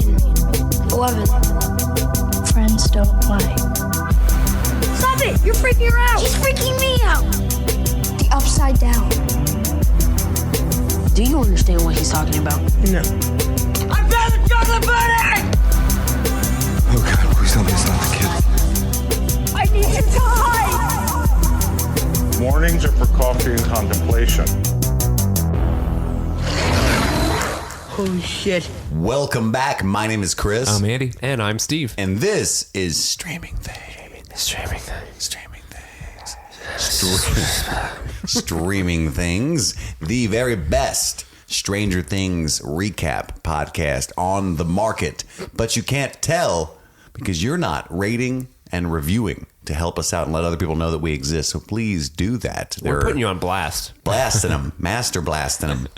11. Friends don't lie. Stop it! You're freaking her out! She's freaking me out! The upside down. Do you understand what he's talking about? No. I found the chocolate bunny! Oh God, please tell me it's not the kid. I need to die! Mornings are for coffee and contemplation. Holy shit. Welcome back. My name is Chris. I'm Andy. And I'm Steve. And this is Streaming Things. Streaming Things, the very best Stranger Things recap podcast on the market. But you can't tell because you're not rating and reviewing to help us out and let other people know that we exist. So please do that. We're putting you on blast. Blasting them. Master blasting them.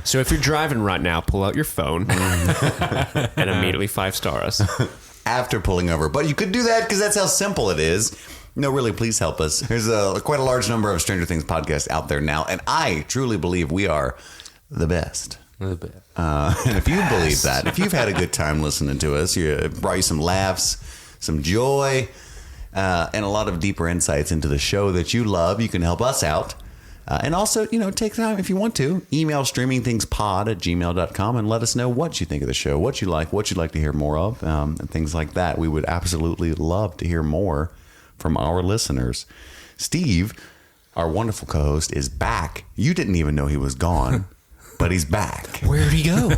So if you're driving right now, pull out your phone and immediately 5-star us. After pulling over. But you could do that because that's how simple it is. No, really, please help us. There's quite a large number of Stranger Things podcasts out there now, and I truly believe we are the best. And if you believe that, if you've had a good time listening to us, it brought you some laughs, some joy, and a lot of deeper insights into the show that you love, you can help us out. And also, take time if you want to. Email streamingthingspod@gmail.com and let us know what you think of the show, what you'd like to hear more of, and things like that. We would absolutely love to hear more from our listeners. Steve, our wonderful co-host, is back. You didn't even know he was gone, but he's back. Where'd he go?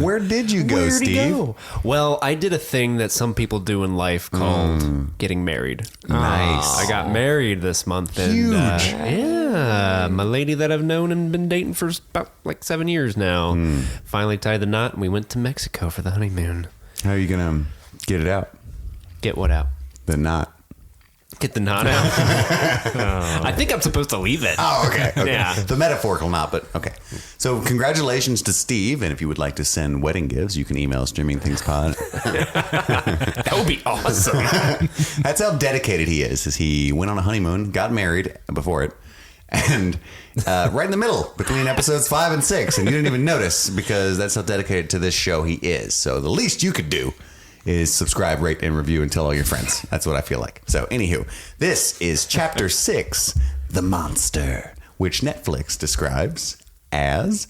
Where did you go, Where'd Steve? he go? Well, I did a thing that some people do in life called getting married. Nice. I got married this month. And, Huge. Yeah. My lady that I've known and been dating for about 7 years now finally tied the knot, and we went to Mexico for the honeymoon. How are you going to get it out? Get what out? The knot. Get the knot out? I think I'm supposed to leave it. Oh, okay. Yeah. The metaphorical knot, but okay. So congratulations to Steve, and if you would like to send wedding gifts, you can email streamingthingspod. That would be awesome. That's how dedicated he is he went on a honeymoon, got married before it, and right in the middle between episodes 5 and 6, and you didn't even notice because that's how dedicated to this show he is. So the least you could do is subscribe, rate, and review and tell all your friends. That's what I feel like. So anywho, this is Chapter 6, The Monster, which Netflix describes as: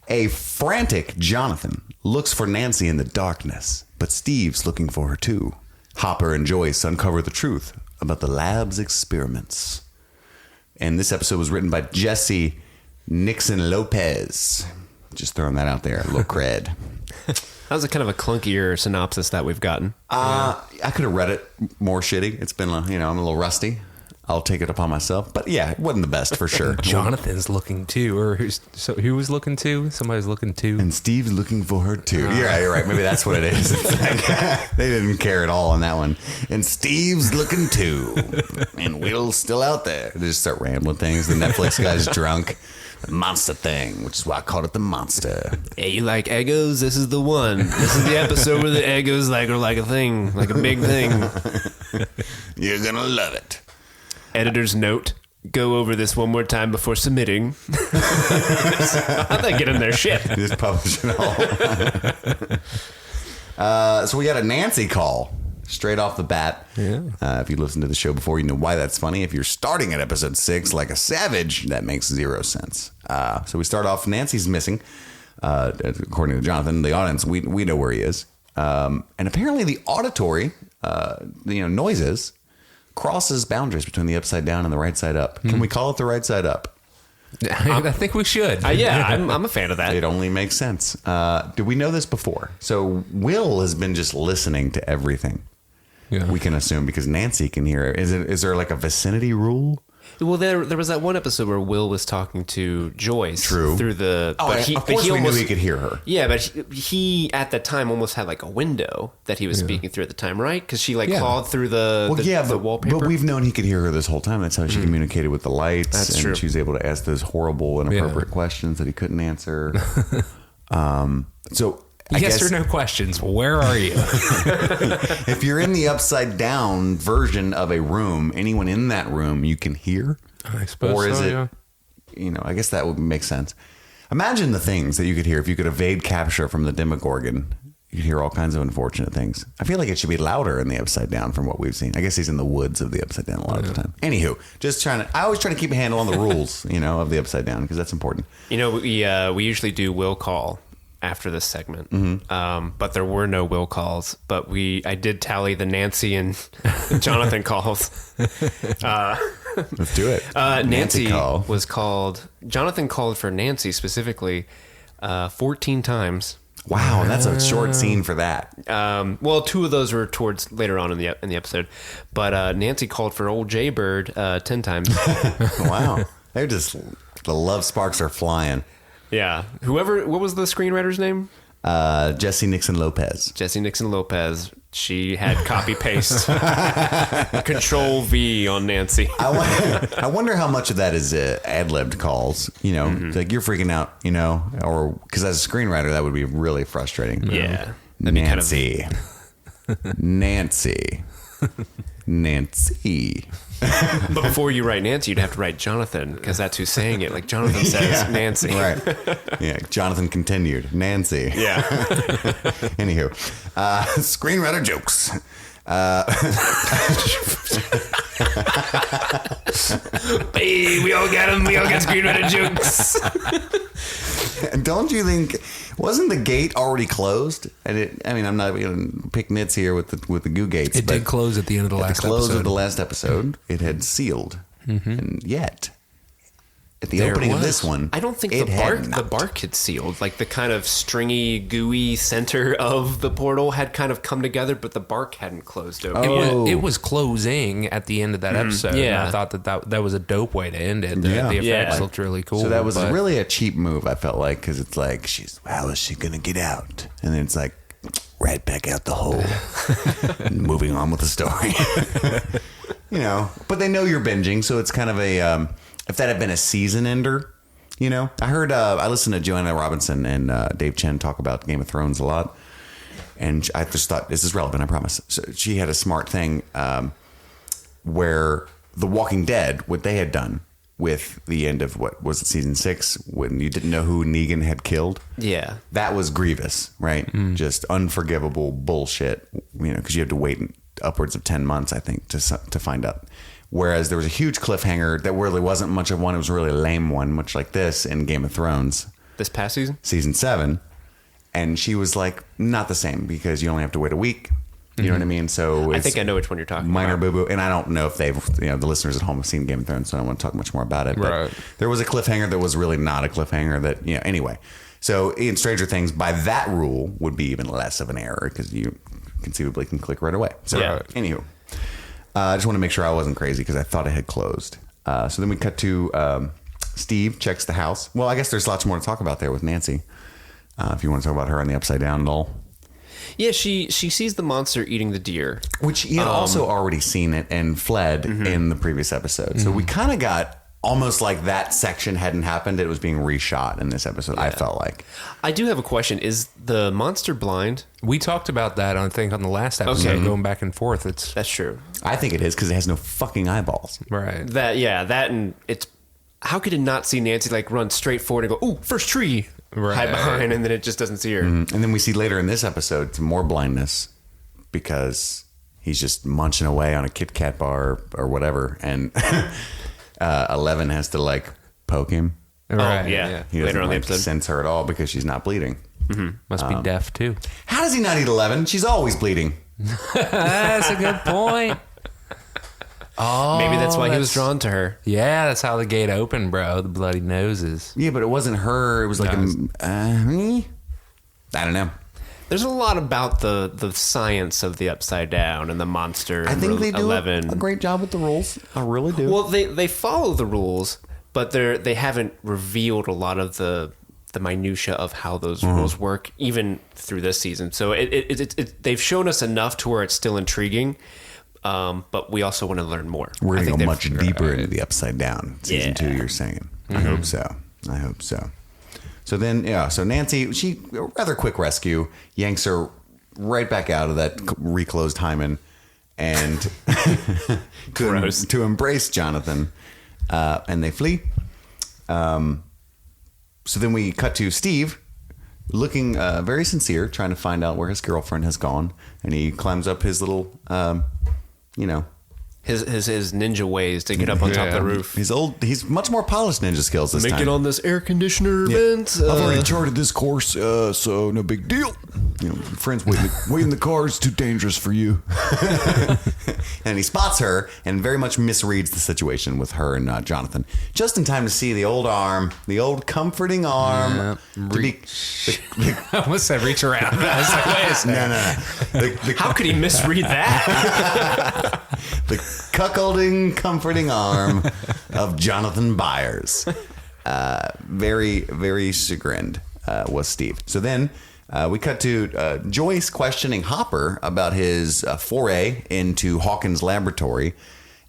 a frantic Jonathan looks for Nancy in the darkness, but Steve's looking for her too. Hopper and Joyce uncover the truth about the lab's experiments. And this episode was written by Jesse Nixon Lopez. Just throwing that out there, a little cred. That was a kind of a clunkier synopsis that we've gotten. I could have read it more shitty. It's been, I'm a little rusty. I'll take it upon myself. But yeah, it wasn't the best for sure. Jonathan's looking too, or who was looking too? Somebody's looking too. And Steve's looking for her too. You're right. Maybe that's what it is. It's like, they didn't care at all on that one. And Steve's looking too. And Will's still out there. They just start rambling things. The Netflix guy's drunk. The monster thing, which is why I called it the monster. Hey, you like Eggos? This is the one. This is the episode where the Eggos are like a thing, like a big thing. You're gonna love it. Editor's note: go over this one more time before submitting. How'd they get in their shit? Just publish it all. So we got a Nancy call straight off the bat. Yeah. If you listened to the show before, you know why that's funny. If you're starting at episode 6 like a savage, that makes 0 sense. So we start off, Nancy's missing. According to Jonathan, the audience, we know where he is. And apparently the auditory, noises crosses boundaries between the upside down and the right side up. Can we call it the right side up? I think we should. Yeah, I'm a fan of that. It only makes sense. Did we know this before? So Will has been just listening to everything. Yeah. We can assume because Nancy can hear it. Is there like a vicinity rule? Well, there was that one episode where Will was talking to Joyce. True. Through the... Of course we knew he could hear her. Yeah, but he at the time almost had like a window that he was speaking through at the time, right? Because she clawed through the wallpaper. But we've known he could hear her this whole time. That's how she communicated with the lights. That's and true. She was able to ask those horrible, inappropriate questions that he couldn't answer. So... I yes guess, or no questions. Where are you? If you're in the upside down version of a room, anyone in that room you can hear? I suppose or is so, it, yeah. I guess that would make sense. Imagine the things that you could hear if you could evade capture from the Demogorgon. You could hear all kinds of unfortunate things. I feel like it should be louder in the Upside Down from what we've seen. I guess he's in the woods of the Upside Down a lot of the time. Anywho, I always try to keep a handle on the rules, of the Upside Down because that's important. We usually do will call after this segment, but there were no will calls. But I did tally the Nancy and Jonathan calls. Let's do it. Nancy was called. Jonathan called for Nancy specifically 14 times. Wow, that's a short scene for that. Well, 2 of those were towards later on in the episode, but Nancy called for old Jaybird 10 times. Wow, the love sparks are flying. Yeah, what was the screenwriter's name? Jesse Nixon Lopez. Jesse Nixon Lopez. She had copy paste, Control V on Nancy. I wonder how much of that is ad-libbed calls. Like you're freaking out, or because as a screenwriter that would be really frustrating. Yeah, Nancy, Nancy, Nancy. But before you write Nancy, you'd have to write Jonathan because that's who's saying it. Like Jonathan says Nancy. Right. Yeah. Jonathan continued. Nancy. Yeah. Anywho, screenwriter jokes. Hey, we all got them. We all got screenwriter jokes. Don't you think? Wasn't the gate already closed? And I'm not going to pick nits here with the goo gates. It did close at the end of the last episode. At the close of the last episode, it had sealed, and yet at the opening of this one, I don't think the bark had sealed. Like the kind of stringy, gooey center of the portal had kind of come together, but the bark hadn't closed over. It was closing at the end of that episode. Yeah. And I thought that was a dope way to end it. The effects looked really cool. So that was really a cheap move, I felt like, because it's like, how is she going to get out? And then it's like, right back out the hole. Moving on with the story. But they know you're binging, so it's kind of a... if that had been a season ender, I heard, I listened to Joanna Robinson and Dave Chen talk about Game of Thrones a lot. And I just thought, this is relevant, I promise. So she had a smart thing where The Walking Dead, what they had done with the end of, what was it, season 6, when you didn't know who Negan had killed. Yeah. That was grievous, right? Just unforgivable bullshit, because you had to wait upwards of 10 months, I think, to find out. Whereas there was a huge cliffhanger that really wasn't much of one. It was a really lame one, much like this in Game of Thrones. This past season? Season 7. And she was like, not the same because you only have to wait a week. You know what I mean? So I think I know which one you're talking about. Minor boo-boo. And I don't know if they've, the listeners at home have seen Game of Thrones, so I don't want to talk much more about it. But right. There was a cliffhanger that was really not a cliffhanger that, anyway. So in Stranger Things, by that rule, would be even less of an error because you conceivably can click right away. So, anywho. I just want to make sure I wasn't crazy because I thought it had closed. So then we cut to Steve checks the house. Well, I guess there's lots more to talk about there with Nancy. If you want to talk about her on the Upside Down doll. Yeah, she sees the monster eating the deer. Which he had also already seen it and fled in the previous episode. So we kind of got almost like that section hadn't happened. It was being reshot in this episode, I felt like. I do have a question. Is the monster blind? We talked about that, I think, on the last episode, going back and forth. That's true. I think it is because it has no fucking eyeballs. Right. That and it's... How could it not see Nancy run straight forward and go, ooh, first tree, hide behind, and then it just doesn't see her? And then we see later in this episode some more blindness because he's just munching away on a Kit Kat bar or whatever, and 11 has to poke him. Right. Oh, yeah. He later on the doesn't episode. sense her at all because she's not bleeding. Must be deaf, too. How does he not eat 11? She's always bleeding. That's a good point. Oh, maybe that's why he was drawn to her. Yeah, that's how the gate opened, bro. The bloody noses. Yeah, but it wasn't her. It was like I don't know. There's a lot about the science of the Upside Down and the monster. I think they do 11. a great job with the rules. I really do. Well, they follow the rules, but they haven't revealed a lot of the minutia of how those rules work, even through this season. So they've shown us enough to where it's still intriguing. But we also want to learn more. We're going to go much deeper into the Upside Down season 2, you're saying. I hope so. So then, so Nancy, she, rather quick rescue, yanks her right back out of that reclosed hymen and to embrace Jonathan. And they flee. So then we cut to Steve looking very sincere, trying to find out where his girlfriend has gone. And he climbs up his little, his ninja ways to get up on top of the roof. He's much more polished ninja skills this Make time. it on this air conditioner vent. I've already charted this course, so no big deal. Friends wait in the car is too dangerous for you. And he spots her and very much misreads the situation with her and Jonathan. Just in time to see the old arm, the old comforting arm. I almost said reach around. I was like, wait a second. No. How could he misread that? The cuckolding, comforting arm of Jonathan Byers. Very, very chagrined was Steve. So then we cut to Joyce questioning Hopper about his foray into Hawkins' laboratory.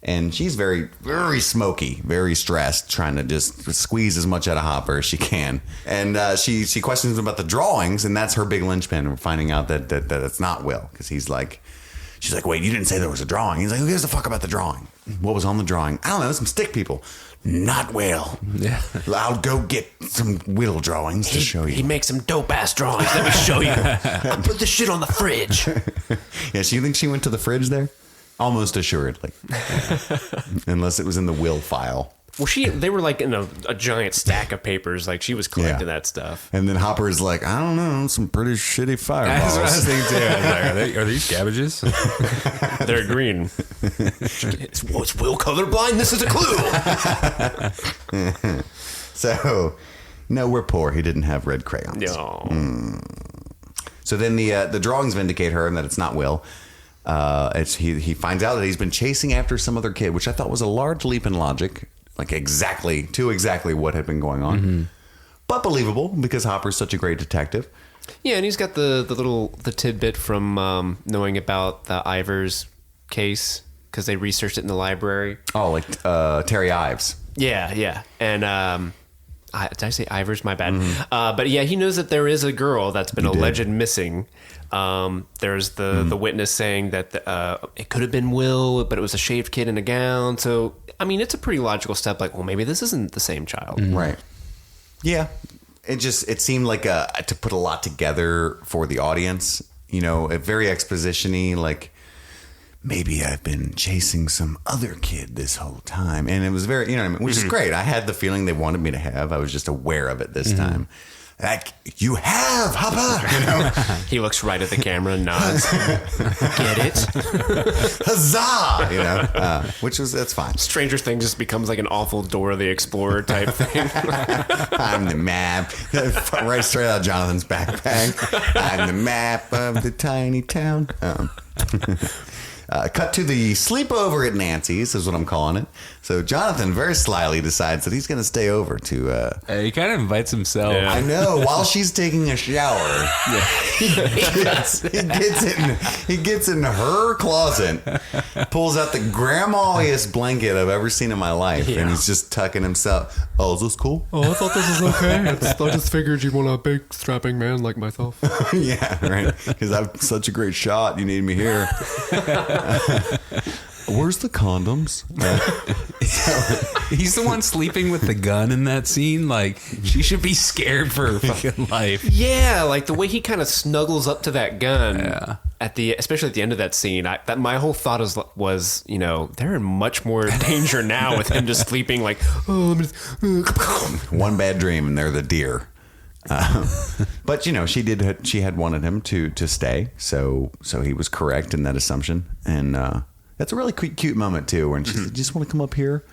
And she's very, very smoky, very stressed, trying to just squeeze as much out of Hopper as she can. And she questions him about the drawings, and that's her big linchpin. We're finding out that it's not Will, because she's like, wait, you didn't say there was a drawing. He's like, who gives a fuck about the drawing? What was on the drawing? I don't know, some stick people. Not Will. Yeah. I'll go get some Will drawings to show you. He makes some dope ass drawings. Let me show you. I put this shit on the fridge. Yeah, so you think she went to the fridge there? Almost assuredly. Unless it was in the Will file. Well, they were like in a giant stack of papers. Like she was collecting that stuff. And then Hopper's like, I don't know, some pretty shitty fireballs. That's what I was thinking too. I was like, are these cabbages? They're green. It's Will colorblind? This is a clue. So, no, we're poor. He didn't have red crayons. No. So then the drawings vindicate her and that it's not Will. He finds out that he's been chasing after some other kid, which I thought was a large leap in logic. Like exactly what had been going on. Mm-hmm. But believable because Hopper's such a great detective. Yeah, and he's got the tidbit from knowing about the Ivers case because they researched it in the library. Oh, like Terry Ives. Yeah. And did I say Ivers? My bad. Mm-hmm. But yeah, he knows that there is a girl that's been alleged missing. There's the witness saying that it could have been Will, but it was a shaved kid in a gown. So, I mean, it's a pretty logical step. Like, well, maybe this isn't the same child. Mm-hmm. Right. Yeah. It seemed like to put a lot together for the audience, very exposition-y, like maybe I've been chasing some other kid this whole time. And it was very, what I mean, which is great. I had the feeling they wanted me to have. I was just aware of it this time. Like, you have, Hopper! He looks right at the camera and nods. Get it? Huzzah! That's fine. Stranger Things just becomes like an awful Dora the Explorer type thing. I'm the map. Right straight out of Jonathan's backpack. I'm the map of the tiny town. Cut to the sleepover at Nancy's is what I'm calling it. So Jonathan very slyly decides that he's going to stay over to... he kind of invites himself. Yeah. I know. While she's taking a shower, he gets in her closet, pulls out the grandma-iest blanket I've ever seen in my life, and he's just tucking himself. Oh, is this cool? Oh, I thought this was okay. I just figured you'd want a big strapping man like myself. Yeah, right. Because I'm such a great shot. You need me here. Where's the condoms? He's the one sleeping with the gun in that scene. Like, she should be scared for her fucking life. Yeah, like the way he kind of snuggles up to that gun especially at the end of that scene. My whole thought was, they're in much more danger now with him just sleeping. Like, one bad dream and they're the deer. But she had wanted him to stay, so he was correct in that assumption, and that's a really cute moment too, when she's just want to come up here,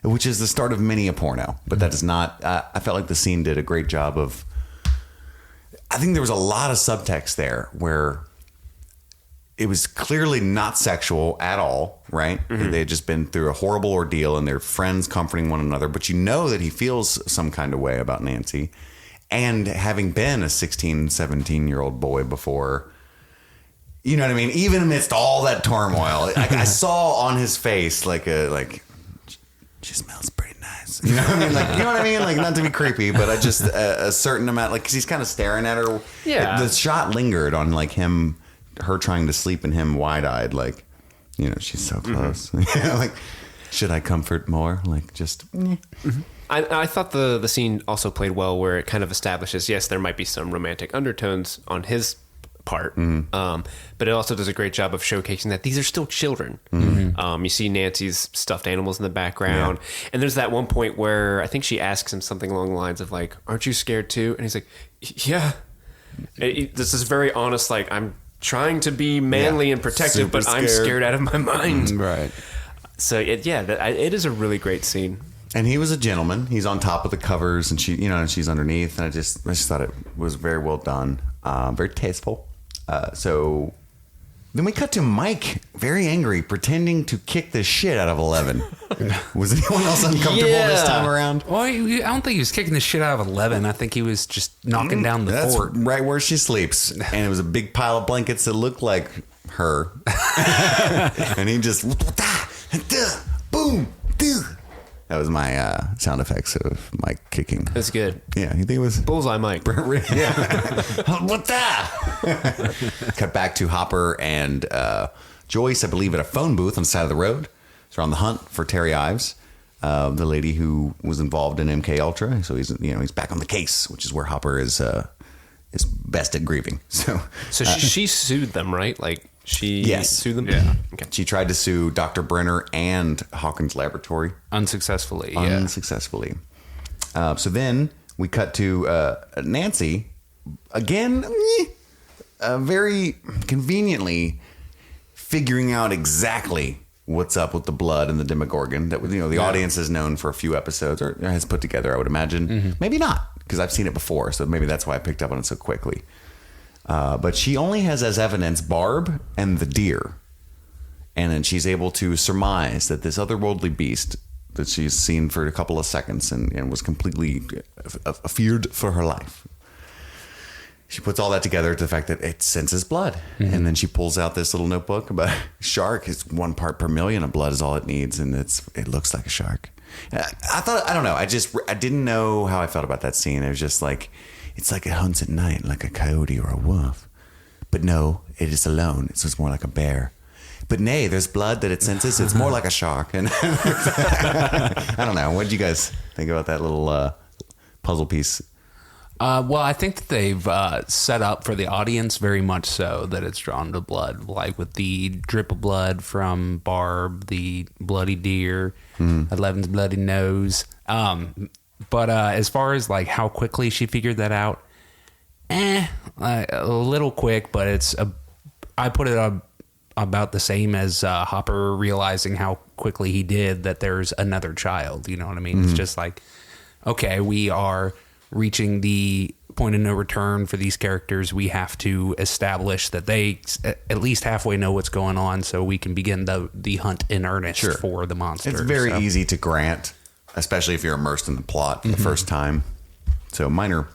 which is the start of many a porno. But that is not. I felt like the scene did a great job of. I think there was a lot of subtext there where it was clearly not sexual at all, right? Mm-hmm. They had just been through a horrible ordeal, and they're friends comforting one another. But that he feels some kind of way about Nancy. And having been a 16, 17-year-old boy before, you know what I mean? Even amidst all that turmoil, I saw on his face she smells pretty nice. You know what I mean? Like, you know what I mean? Like, not to be creepy, but I just a certain amount, like, because he's kind of staring at her. Yeah. The shot lingered on like her trying to sleep and him wide-eyed, like, she's so close. Like, should I comfort more? Like, just. I thought the scene also played well, where it kind of establishes, yes, there might be some romantic undertones on his part, but it also does a great job of showcasing that these are still children. You see Nancy's stuffed animals in the background, and there's that one point where I think she asks him something along the lines of like, "Aren't you scared too?" And he's like, "Yeah." This is very honest, like, I'm trying to be manly and protective, but I'm scared out of my mind. Right. So it is a really great scene. And he was a gentleman. He's on top of the covers, and she's underneath. And I just thought it was very well done, very tasteful. So then we cut to Mike, very angry, pretending to kick the shit out of 11. Was anyone else uncomfortable this time around? Well, I don't think he was kicking the shit out of 11. I think he was just knocking down the That's fort. right where she sleeps. And it was a big pile of blankets that looked like her. And he just, boom, that was my sound effects of Mike kicking. That's good. Yeah, you think it was Bullseye Mike. Yeah. What the? Cut back to Hopper and Joyce, I believe, at a phone booth on the side of the road. They're on the hunt for Terry Ives, the lady who was involved in MK Ultra. So he's back on the case, which is where Hopper is best at grieving. So she sued them, right? Like she sued them. Yeah. Okay. She tried to sue Dr. Brenner and Hawkins Laboratory. Unsuccessfully. So then we cut to Nancy again, very conveniently figuring out exactly what's up with the blood and the Demogorgon that the audience has known for a few episodes or has put together, I would imagine. Maybe not, because I've seen it before, so maybe that's why I picked up on it so quickly. But she only has as evidence Barb and the deer. And then she's able to surmise that this otherworldly beast that she's seen for a couple of seconds and was completely feared for her life. She puts all that together to the fact that it senses blood. And then she pulls out this little notebook about a shark. It's 1 part per million of blood is all it needs. And it looks like a shark. I don't know. I didn't know how I felt about that scene. It was just like, it's like it hunts at night, like a coyote or a wolf. But no, it is alone. So it's more like a bear. But nay, there's blood that it senses. It's more like a shark. And I don't know. What did you guys think about that little puzzle piece? Well, I think that they've set up for the audience very much so that it's drawn to blood, like with the drip of blood from Barb, the bloody deer, 11's bloody nose. But as far as like how quickly she figured that out, a little quick, but I put it about the same as Hopper realizing how quickly he did that there's another child. You know what I mean? It's just like, okay, we are reaching the point of no return for these characters. We have to establish that they at least halfway know what's going on so we can begin the hunt in earnest for the monster. It's very easy to grant, especially if you're immersed in the plot for the first time. So minor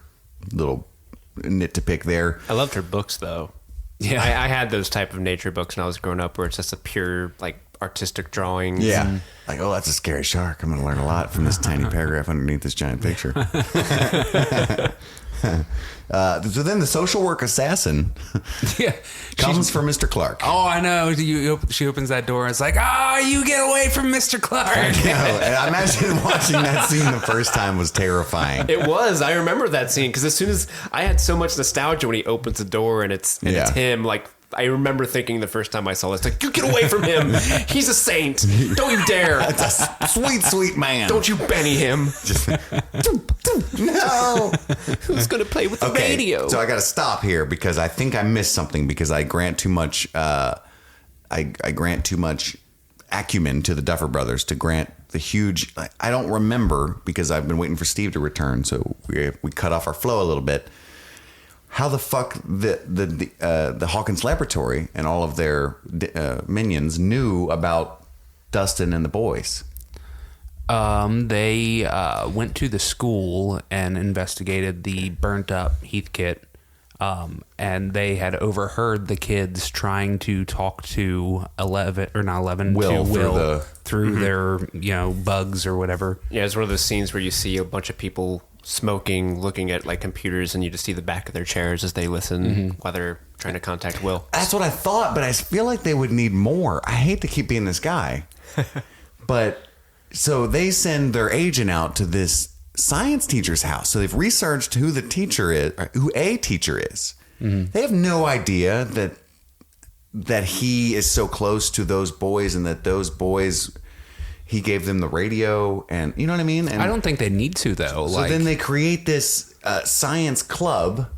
little nit to pick there. I loved her books, though. Yeah. I had those type of nature books when I was growing up where it's just a pure, like, artistic drawings. Yeah. Like, oh, that's a scary shark. I'm going to learn a lot from this tiny paragraph underneath this giant picture. So then the social work assassin comes for Mr. Clark. Oh, I know. She opens that door and it's like, you get away from Mr. Clark. I imagine watching that scene the first time was terrifying. It was. I remember that scene because as soon as I had so much nostalgia when he opens the door and it's him, like, I remember thinking the first time I saw this, like, you get away from him. He's a saint. Don't you dare. That's a sweet, sweet man. Don't you Benny him. No. Who's going to play with the radio? So I got to stop here because I think I missed something because I grant too much. I grant too much acumen to the Duffer Brothers to grant the huge. I don't remember because I've been waiting for Steve to return. So we cut off our flow a little bit. How the fuck the Hawkins Laboratory and all of their minions knew about Dustin and the boys? They went to the school and investigated the burnt up Heathkit, and they had overheard the kids trying to talk to Will through their bugs or whatever. Yeah, it's one of those scenes where you see a bunch of people smoking, looking at like computers, and you just see the back of their chairs as they listen while they're trying to contact Will. That's what I thought, but I feel like they would need more. I hate to keep being this guy, but So they send their agent out to this science teacher's house. So they've researched who the teacher is, or who a teacher is. They have no idea that he is so close to those boys, and that those boys, he gave them the radio, and you know what I mean? And I don't think they need to, though. so then they create this science club,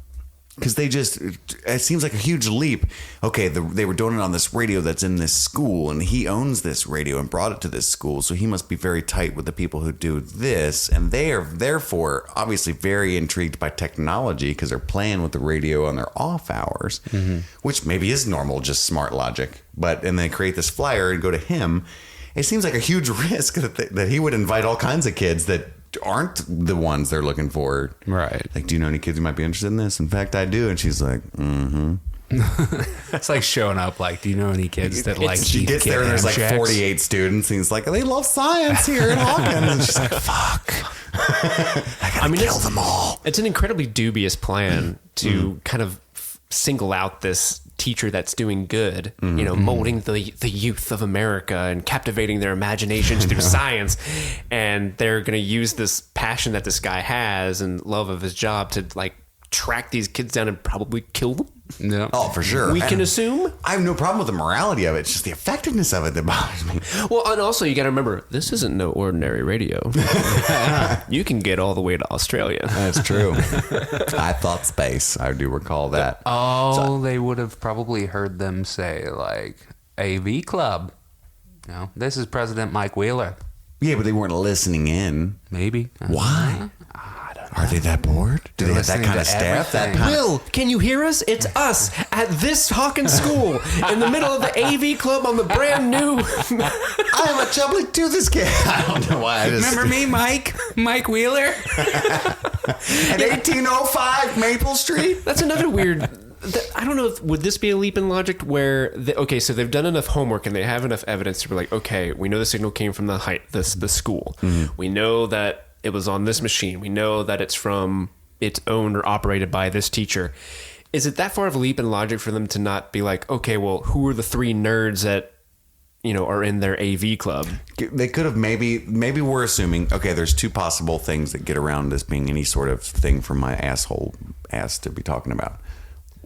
because it seems like a huge leap. Okay, they were doing it on this radio that's in this school, and he owns this radio and brought it to this school, so he must be very tight with the people who do this, and they are therefore obviously very intrigued by technology because they're playing with the radio on their off hours, which maybe is normal, just smart logic. And they create this flyer and go to him. It seems like a huge risk that he would invite all kinds of kids that aren't the ones they're looking for. Right. Like, do you know any kids who might be interested in this? In fact, I do. And she's like, It's like showing up like, do you know any kids that like she eat gets there and there's like Ham Shacks? 48 students, and he's like, they love science here in Hawkins. And she's like, fuck. I gotta kill them all. It's an incredibly dubious plan to kind of single out this teacher that's doing good, molding the youth of America and captivating their imaginations through science. And they're going to use this passion that this guy has and love of his job to like track these kids down and probably kill them. No. Oh, for sure. We can assume. I have no problem with the morality of it. It's just the effectiveness of it that bothers me. Well, and also you got to remember, this isn't no ordinary radio. You can get all the way to Australia. That's true. I thought space. I do recall that. Oh, they would have probably heard them say like AV Club. No, this is President Mike Wheeler. Yeah, but they weren't listening in. Maybe. Why? Are they that bored? Do they have that listening kind to of staff? That everything. kind Will, can you hear us? It's us at this Hawkins school in the middle of the AV Club on the brand new. I am a Chubbly to this kid. I don't know why. I just, Remember me, Mike Wheeler? at 1805 Maple Street? That's another weird. I don't know. Would this be a leap in logic where, so they've done enough homework and they have enough evidence to be like, okay, we know the signal came from the school. We know that it was on this machine. We know that it's owned or operated by this teacher. Is it that far of a leap in logic for them to not be like, okay, well, who are the three nerds that, are in their AV club? They could have maybe we're assuming, okay, there's two possible things that get around this being any sort of thing for my asshole ass to be talking about.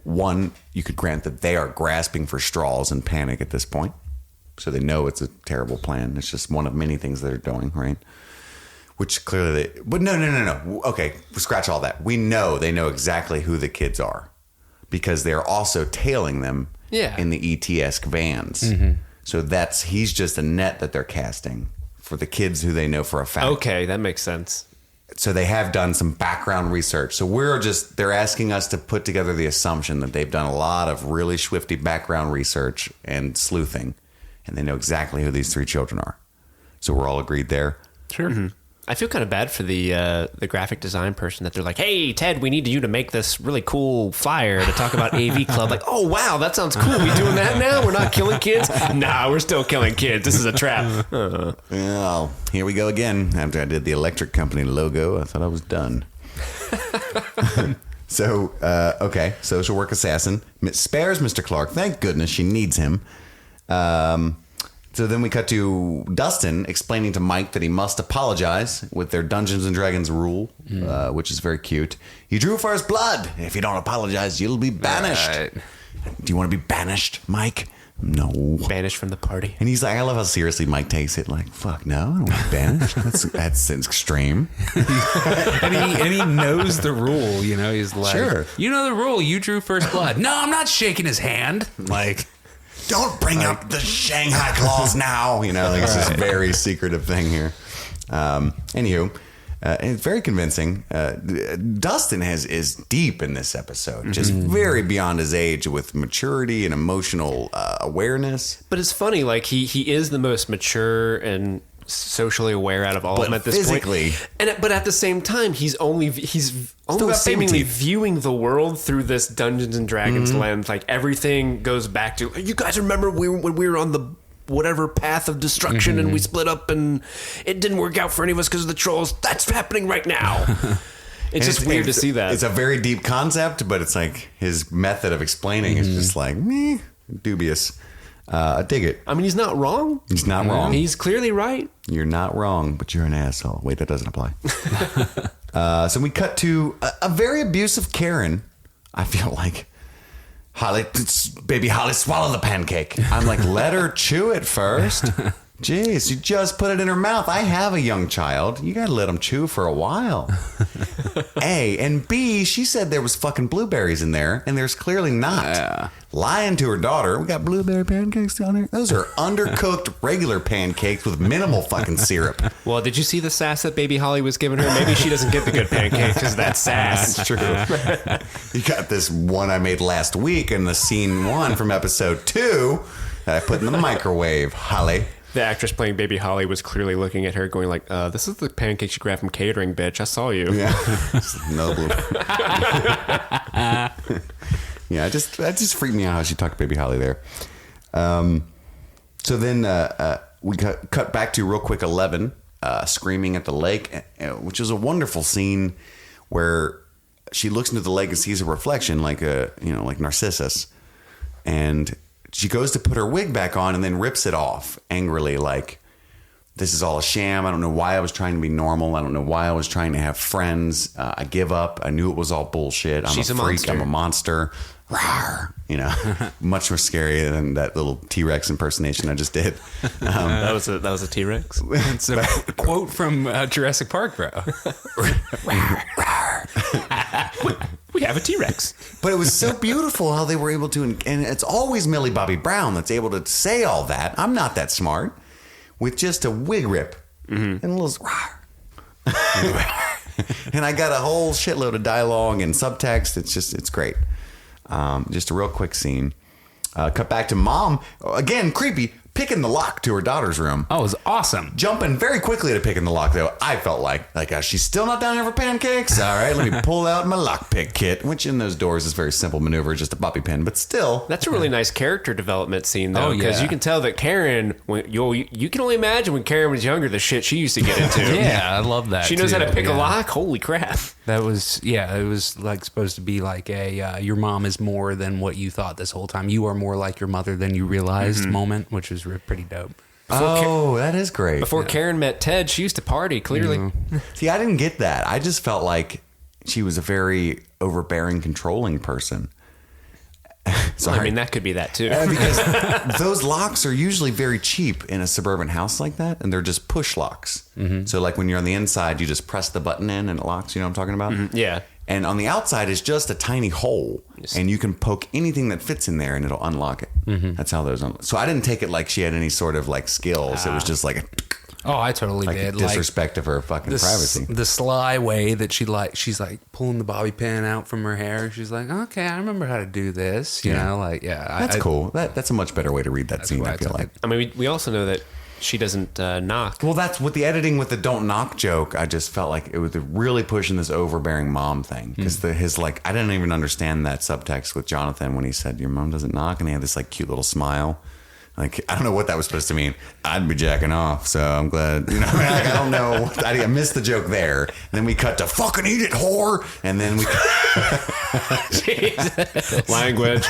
One, you could grant that they are grasping for straws and panic at this point. So they know it's a terrible plan. It's just one of many things they're doing, right? Which clearly but no. Okay, scratch all that. We know they know exactly who the kids are because they're also tailing them in the ET-esque vans. So he's just a net that they're casting for the kids who they know for a fact. Okay, that makes sense. So they have done some background research. So they're asking us to put together the assumption that they've done a lot of really swifty background research and sleuthing, and they know exactly who these three children are. So we're all agreed there. Sure. I feel kind of bad for the graphic design person that they're like, hey, Ted, we need you to make this really cool flyer to talk about AV Club. Like, oh, wow, that sounds cool. We doing that now? We're not killing kids? Nah, we're still killing kids. This is a trap. Well, here we go again. After I did the electric company logo, I thought I was done. So, okay, social work assassin. Spares Mr. Clark. Thank goodness she needs him. So then we cut to Dustin explaining to Mike that he must apologize with their Dungeons and Dragons rule, which is very cute. You drew first blood. If you don't apologize, you'll be banished. Right. Do you want to be banished, Mike? No. Banished from the party. And he's like, I love how seriously Mike takes it. Like, fuck, no, I don't want to be banished. That's extreme. and he knows the rule, he's like, Sure. You know the rule, you drew first blood. No, I'm not shaking his hand. Like, don't bring up the Shanghai clause now. It's this very secretive thing here. Anywho, it's very convincing. Dustin is deep in this episode, just very beyond his age with maturity and emotional awareness. But it's funny, like he is the most mature and socially aware out of all of them at this physically. point. But at the same time, he's almost seemingly viewing the world through this Dungeons and Dragons lens. Like everything goes back to, you guys remember when we were on the whatever path of destruction and we split up and it didn't work out for any of us because of the trolls? That's happening right now. It's just weird to see that. It's a very deep concept, but it's like his method of explaining is just like, dubious. I dig it. I mean, he's not wrong. He's not wrong. He's clearly right. You're not wrong, but you're an asshole. Wait, that doesn't apply. So we cut to a very abusive Karen. I feel like, Holly, baby Holly, swallow the pancake. I'm like, let her chew it first. Jeez, you just put it in her mouth. I have a young child. You gotta let them chew for a while. A, and B, she said there was fucking blueberries in there, and there's clearly not. Yeah. Lying to her daughter, we got blueberry pancakes down here. Those are undercooked regular pancakes with minimal fucking syrup. Well, did you see the sass that Baby Holly was giving her? Maybe she doesn't get the good pancakes because that's sass. That's true. You got this one I made last week in the scene 1 from episode 2 that I put in the microwave, Holly. The actress playing Baby Holly was clearly looking at her going like, this is the pancakes you grabbed from catering, bitch. I saw you. Yeah. No blue. Yeah, that just freaked me out how she talked to Baby Holly there. So then we cut back to real quick 11, screaming at the lake, which is a wonderful scene where she looks into the lake and sees a reflection like Narcissus, and she goes to put her wig back on and then rips it off angrily, like, this is all a sham. I don't know why I was trying to be normal. I don't know why I was trying to have friends. I give up. I knew it was all bullshit. She's a freak. monster. I'm a monster. Rawr. You know, much more scary than that little T-Rex impersonation I just did. That was a T-Rex. It's a quote from Jurassic Park, bro. We have a T-Rex. But it was so beautiful how they were able to, and it's always Millie Bobby Brown that's able to say all that. I'm not that smart. With just a wig rip and a little, and I got a whole shitload of dialogue and subtext. It's great. Just a real quick scene. Cut back to mom again, creepy, picking the lock to her daughter's room. Oh, it was awesome. Jumping very quickly to picking the lock, though. I felt like she's still not down here for pancakes. All right, let me pull out my lockpick kit, which in those doors is a very simple maneuver, just a bobby pin, but still. That's a really nice character development scene, though, Oh, because yeah. you can tell that Karen, you can only imagine when Karen was younger, the shit she used to get into. Yeah, I love that. She knows how to pick a yeah. lock. Holy crap. That was, it was like supposed to be like your mom is more than what you thought this whole time. You are more like your mother than you realized moment, which was pretty dope. That is great. Before Karen met Ted, she used to party, clearly. See, I didn't get that. I just felt like she was a very overbearing, controlling person. I mean, that could be that, too. Because those locks are usually very cheap in a suburban house like that, and they're just push locks. So like when you're on the inside, you just press the button in and it locks. You know what I'm talking about? Yeah. And on the outside is just a tiny hole, and you can poke anything that fits in there, and it'll unlock it. That's how those unlock. So I didn't take it like she had any sort of like skills. It was just like Oh, I totally a did. disrespect of her fucking privacy. The sly way that she's like pulling the bobby pin out from her hair. She's like, okay, I remember how to do this. You know, like, That's cool. That's a much better way to read that scene, why I feel took like. I mean, we also know that she doesn't knock. Well, that's with the editing with the don't knock joke. I just felt like it was really pushing this overbearing mom thing because his like I didn't even understand that subtext with Jonathan when he said your mom doesn't knock, and he had this like cute little smile. Like I don't know what that was supposed to mean. I'd be jacking off, so I'm glad. You know, like, I don't know. I missed the joke there. And then we cut to fucking eat it, whore. And then we Language.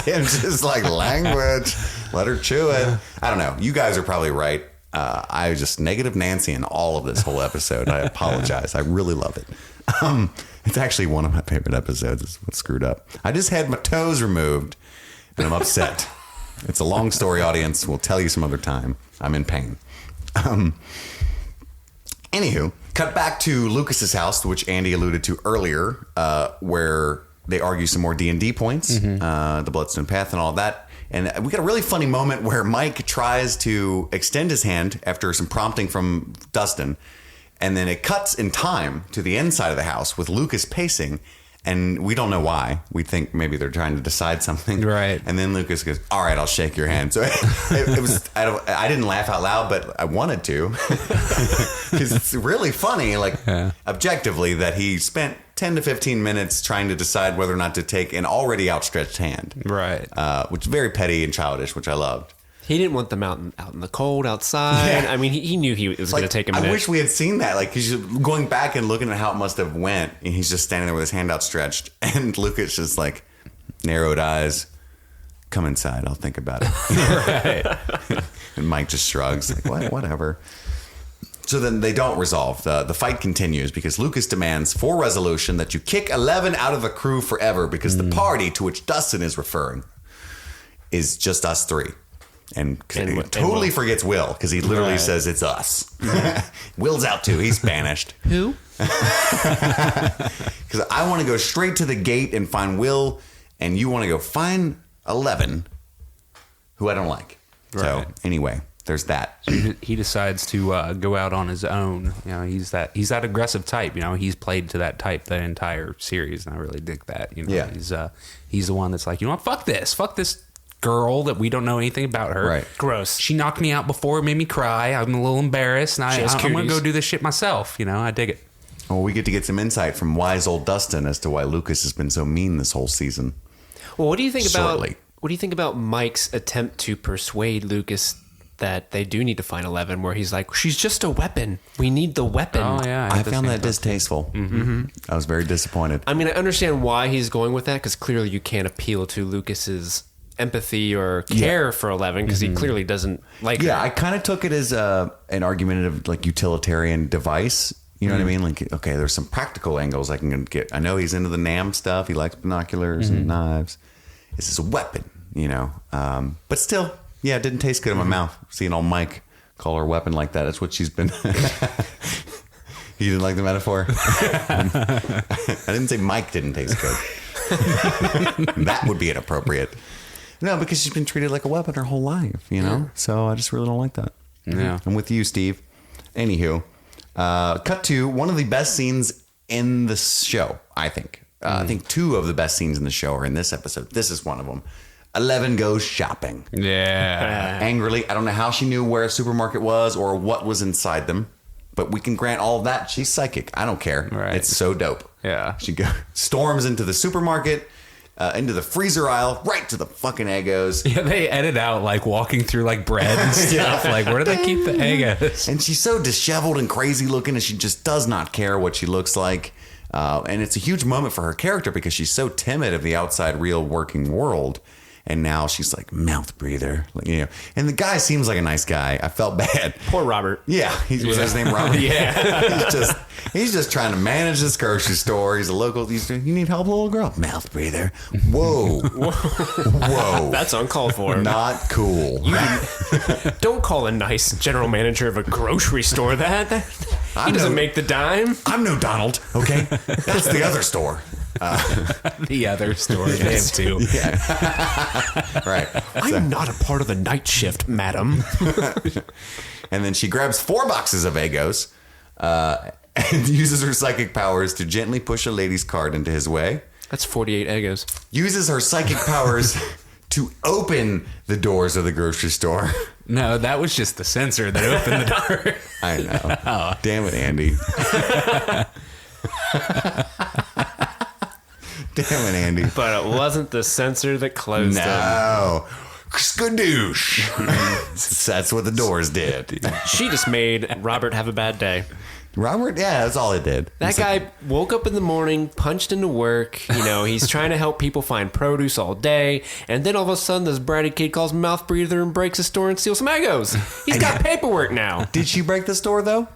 Tim's just like language. Let her chew it. I don't know. You guys are probably right. I was just negative Nancy in all of this whole episode. I apologize. I really love it. It's actually one of my favorite episodes. It's what's screwed up. I just had my toes removed, and I'm upset. It's a long story, audience. We'll tell you some other time. I'm in pain. Anywho, cut back to Lucas's house, which Andy alluded to earlier, where they argue some more D&D points, the Bloodstone Path and all that. And we got a really funny moment where Mike tries to extend his hand after some prompting from Dustin. And then it cuts in time to the inside of the house with Lucas pacing. And we don't know why. We think maybe they're trying to decide something. Right. And then Lucas goes, all right, I'll shake your hand. So it was, I didn't laugh out loud, but I wanted to. Because it's really funny, like objectively, that he spent 10 to 15 minutes trying to decide whether or not to take an already outstretched hand. Right. Which is very petty and childish, which I loved. He didn't want them out in the cold outside. Yeah. I mean, he knew he was going to take a minute. I wish we had seen that. Like, he's going back and looking at how it must have went, and he's just standing there with his hand outstretched, and Lucas just like narrowed eyes, come inside. I'll think about it. And Mike just shrugs, like, what? Whatever. So then they don't resolve. The fight continues because Lucas demands for resolution that you kick 11 out of the crew forever because the party to which Dustin is referring is just us three. And he totally forgets Will because he literally says it's us. Will's out too. He's banished. Who? Because I want to go straight to the gate and find Will, and you want to go find 11, who I don't like. Right. So anyway, there's that. He decides to go out on his own. You know, he's that aggressive type. You know, he's played to that type the entire series, and I really dig that. You know, Yeah. he's the one that's like, you know what, fuck this girl that we don't know anything about her. Right. Gross. She knocked me out before, made me cry. I'm a little embarrassed, and I'm gonna go do this shit myself. You know, I dig it. Well, we get to get some insight from wise old Dustin as to why Lucas has been so mean this whole season. Well, what do you think Shortly. about what do you think about Mike's attempt to persuade Lucas that they do need to find 11, where he's like, she's just a weapon. We need the weapon. Oh yeah, I found that distasteful. Mm-hmm. I was very disappointed. I mean, I understand why he's going with that, because clearly you can't appeal to Lucas's empathy or care for 11 because he clearly doesn't like her. Yeah, I kind of took it as an argumentative, like, utilitarian device. You know what I mean? Like, okay, there's some practical angles I can get. I know he's into the NAM stuff. He likes binoculars and knives. This is a weapon, you know. But still, yeah, it didn't taste good in my mouth. Seeing old Mike call her a weapon like that. That's what she's been. You didn't like the metaphor? I didn't say Mike didn't taste good. That would be inappropriate. No, because she's been treated like a weapon her whole life, you know? So I just really don't like that. Yeah. I'm with you, Steve. Anywho, cut to one of the best scenes in the show, I think. I think two of the best scenes in the show are in this episode. This is one of them. 11 goes shopping. Yeah. Angrily. I don't know how she knew where a supermarket was or what was inside them, but we can grant all of that. She's psychic. I don't care. Right. It's so dope. Yeah. She storms into the supermarket, into the freezer aisle, right to the fucking Eggos. Yeah, they edit out like walking through like bread and stuff. Like, where do they keep the Eggos? And she's so disheveled and crazy looking, and she just does not care what she looks like. And it's a huge moment for her character because she's so timid of the outside real working world. And now she's like, mouth breather, like, you know. And the guy seems like a nice guy. I felt bad. Poor Robert. Yeah, was his name Robert? Yeah. he's just trying to manage this grocery store. He's a local. You need help, little girl? Mouth breather. Whoa, whoa. That's uncalled for. Not cool. Don't call a nice general manager of a grocery store that. He doesn't make the dime. I'm no Donald. Okay, that's the other store. The other store is too. Yeah. Right. I'm not a part of the night shift, madam. And then she grabs 4 boxes of Eggos and uses her psychic powers to gently push a lady's cart into his way. That's 48 Eggos. Uses her psychic powers to open the doors of the grocery store. No, that was just the sensor that opened the door. I know. Oh. Damn it, Andy. Damn it, Andy. But it wasn't the sensor that closed them. No. Skadoosh. That's what the doors did. She just made Robert have a bad day. Robert, yeah, that's all it did. That guy woke up in the morning, punched into work. You know, he's trying to help people find produce all day. And then all of a sudden, this bratty kid calls him mouth breather and breaks his store and steals some Eggos. He's got paperwork now. Did she break the store, though?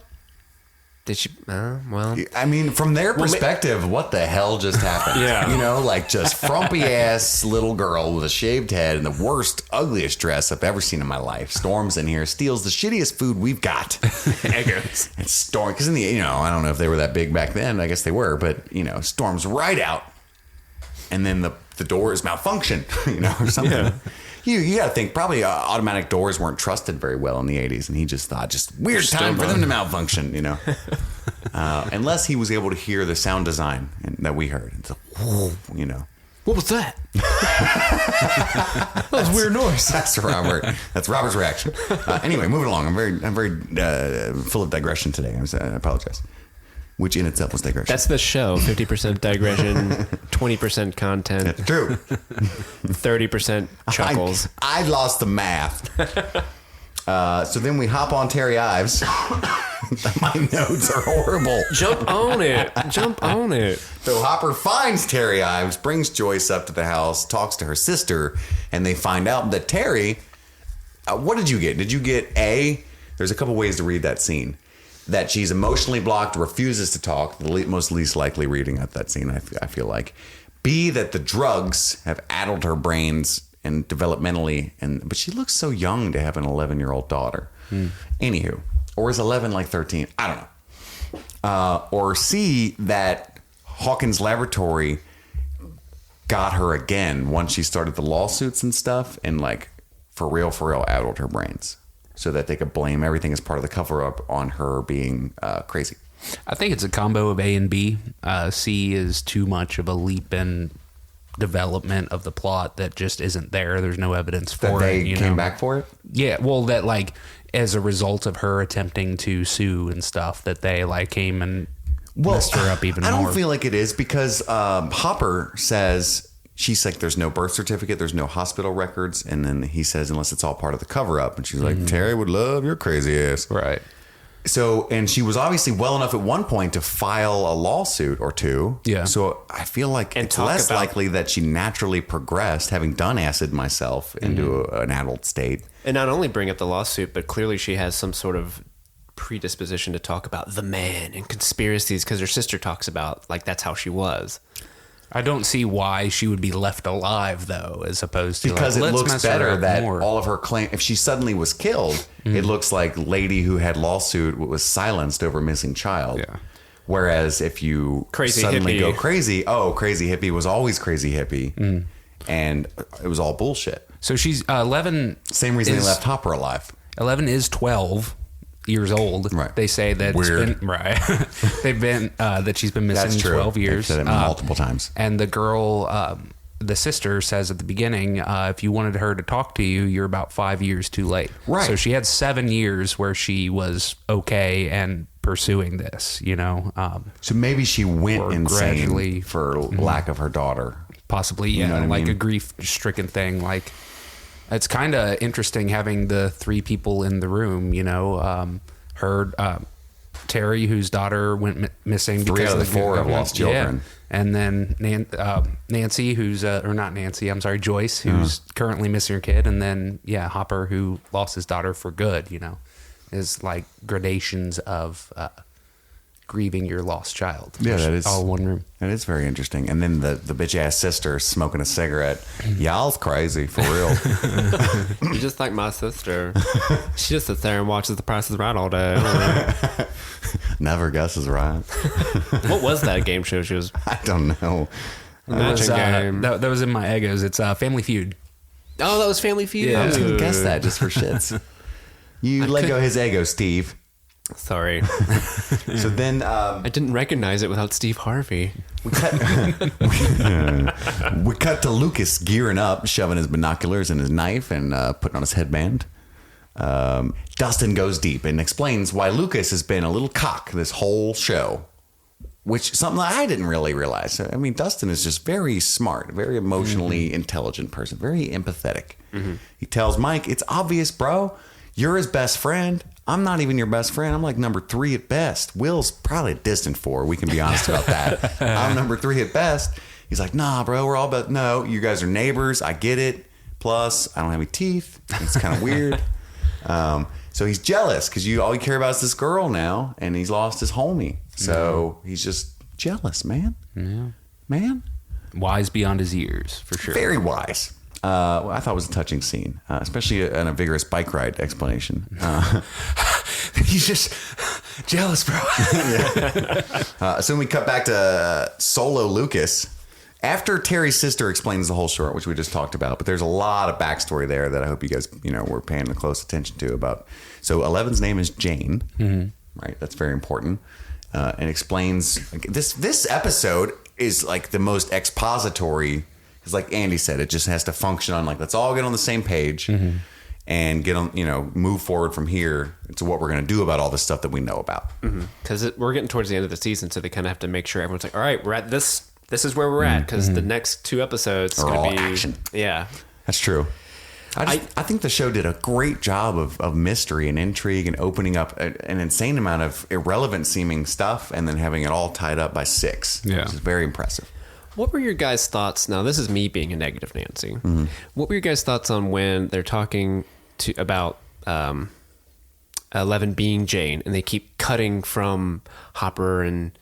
Did she? Well, I mean, from their perspective, what the hell just happened? Yeah. You know, like just frumpy ass little girl with a shaved head and the worst, ugliest dress I've ever seen in my life. Storms in here, steals the shittiest food we've got. Eggos. And storms, because I don't know if they were that big back then. I guess they were, but, storms right out. And then the doors malfunction, or something. Yeah. You got to think probably automatic doors weren't trusted very well in the 80s. And he just thought, weird time for them to malfunction, unless he was able to hear the sound design that we heard. And so, What was that? That was a weird noise. That's Robert. That's Robert's reaction. Anyway, moving along. I'm very full of digression today. I apologize. Which in itself was digression. That's the show. 50% digression, 20% content. That's true. 30% chuckles. I lost the math. So then we hop on Terry Ives. My notes are horrible. Jump on it. Jump on it. So Hopper finds Terry Ives, brings Joyce up to the house, talks to her sister, and they find out that Terry... what did you get? Did you get A? There's a couple ways to read that scene. That she's emotionally blocked, refuses to talk. The most least likely reading of that scene, I feel like. B, that the drugs have addled her brains and developmentally, but she looks so young to have an 11-year-old daughter. Anywho, or is 11 like 13? I don't know. Or C, that Hawkins Laboratory got her again once she started the lawsuits and stuff, and like for real addled her brains so that they could blame everything as part of the cover-up on her being crazy. I think it's a combo of A and B. C is too much of a leap in development of the plot that just isn't there. There's no evidence for That they it. came back for it? Yeah, well, that like as a result of her attempting to sue and stuff, that they like came and messed her up even more. I don't feel like it is because Hopper says, she's like, there's no birth certificate, there's no hospital records. And then he says, unless it's all part of the cover up. And she's like, Terry would love your crazy ass. Right. So, and she was obviously well enough at one point to file a lawsuit or two. Yeah. So I feel like And it's talk less about- likely that she naturally progressed, having done acid myself, into an adult state. And not only bring up the lawsuit, but clearly she has some sort of predisposition to talk about the man and conspiracies because her sister talks about like that's how she was. I don't see why she would be left alive though, as opposed to Because like, it let's looks mess her better up that more. all of her claim, if she suddenly was killed, it looks like lady who had lawsuit was silenced over missing child. Yeah. Whereas if you Crazy suddenly hippie. go crazy, crazy hippie was always crazy hippie. And it was all bullshit. So she's 11. Same reason is, they left Hopper alive. 11 is 12 years old. Right. They say that Weird. it's been, right. They've been that she's been missing That's true. 12 years. They've said it multiple times. And the girl, the sister says at the beginning, if you wanted her to talk to you, you're about 5 years too late. Right. So she had 7 years where she was okay and pursuing this, you know. So maybe she went Or insane gradually- for lack of her daughter. Possibly, yeah, know what I like mean? a grief-stricken thing. Like, it's kind of interesting having the three people in the room. You know, Terry, whose daughter went missing. Three because out of of the four have lost children. Yeah. And then Nancy, who's or not Nancy, I'm sorry, Joyce, who's currently missing her kid, and then Hopper, who lost his daughter for good. You know, is like gradations of grieving your lost child. Yeah, that is all in one room. That is very interesting. And then the bitch ass sister smoking a cigarette. Y'all's crazy for real. You're just like my sister. She just sits there and watches The Price is Right all day. Never guesses right. What was that game show she was? I don't know. That was, Matching game. that was in my Eggos. It's Family Feud. Oh, that was Family Feud. Yeah. I was gonna guess that just for shits. You let go his ego, Steve. Sorry, So then I didn't recognize it without Steve Harvey. we cut to Lucas gearing up, shoving his binoculars and his knife and putting on his headband. Dustin goes deep and explains why Lucas has been a little cock this whole show, which something that I didn't really realize. I mean, Dustin is just very smart, very emotionally intelligent person, very empathetic. He tells Mike, it's obvious, bro. You're his best friend. I'm not even your best friend. I'm like number 3 at best. Will's probably a distant 4. We can be honest about that. I'm number 3 at best. He's like, nah, bro, we're all about, no, you guys are neighbors. I get it. Plus, I don't have any teeth. It's kind of weird. So he's jealous because all you care about is this girl now, and he's lost his homie. So he's just jealous, man. Yeah. Man. Wise beyond his years, for sure. Very wise. I thought it was a touching scene, especially in a vigorous bike ride explanation. He's just jealous, bro. So when we cut back to Solo Lucas, after Terry's sister explains the whole short, which we just talked about, but there's a lot of backstory there that I hope you guys, were paying close attention to about. So 11's name is Jane, right? That's very important, and explains this episode is like the most expository. Because like Andy said, it just has to function on like, let's all get on the same page and get on, move forward from here to what we're going to do about all this stuff that we know about. Because we're getting towards the end of the season, so they kind of have to make sure everyone's like, all right, we're at this. This is where we're at because the next 2 episodes Are going all to be action. Yeah. That's true. I think the show did a great job of mystery and intrigue and opening up an insane amount of irrelevant seeming stuff and then having it all tied up by 6. Yeah. Which is very impressive. What were your guys' thoughts? Now, this is me being a negative Nancy. What were your guys' thoughts on when they're talking about 11 being Jane, and they keep cutting from Hopper and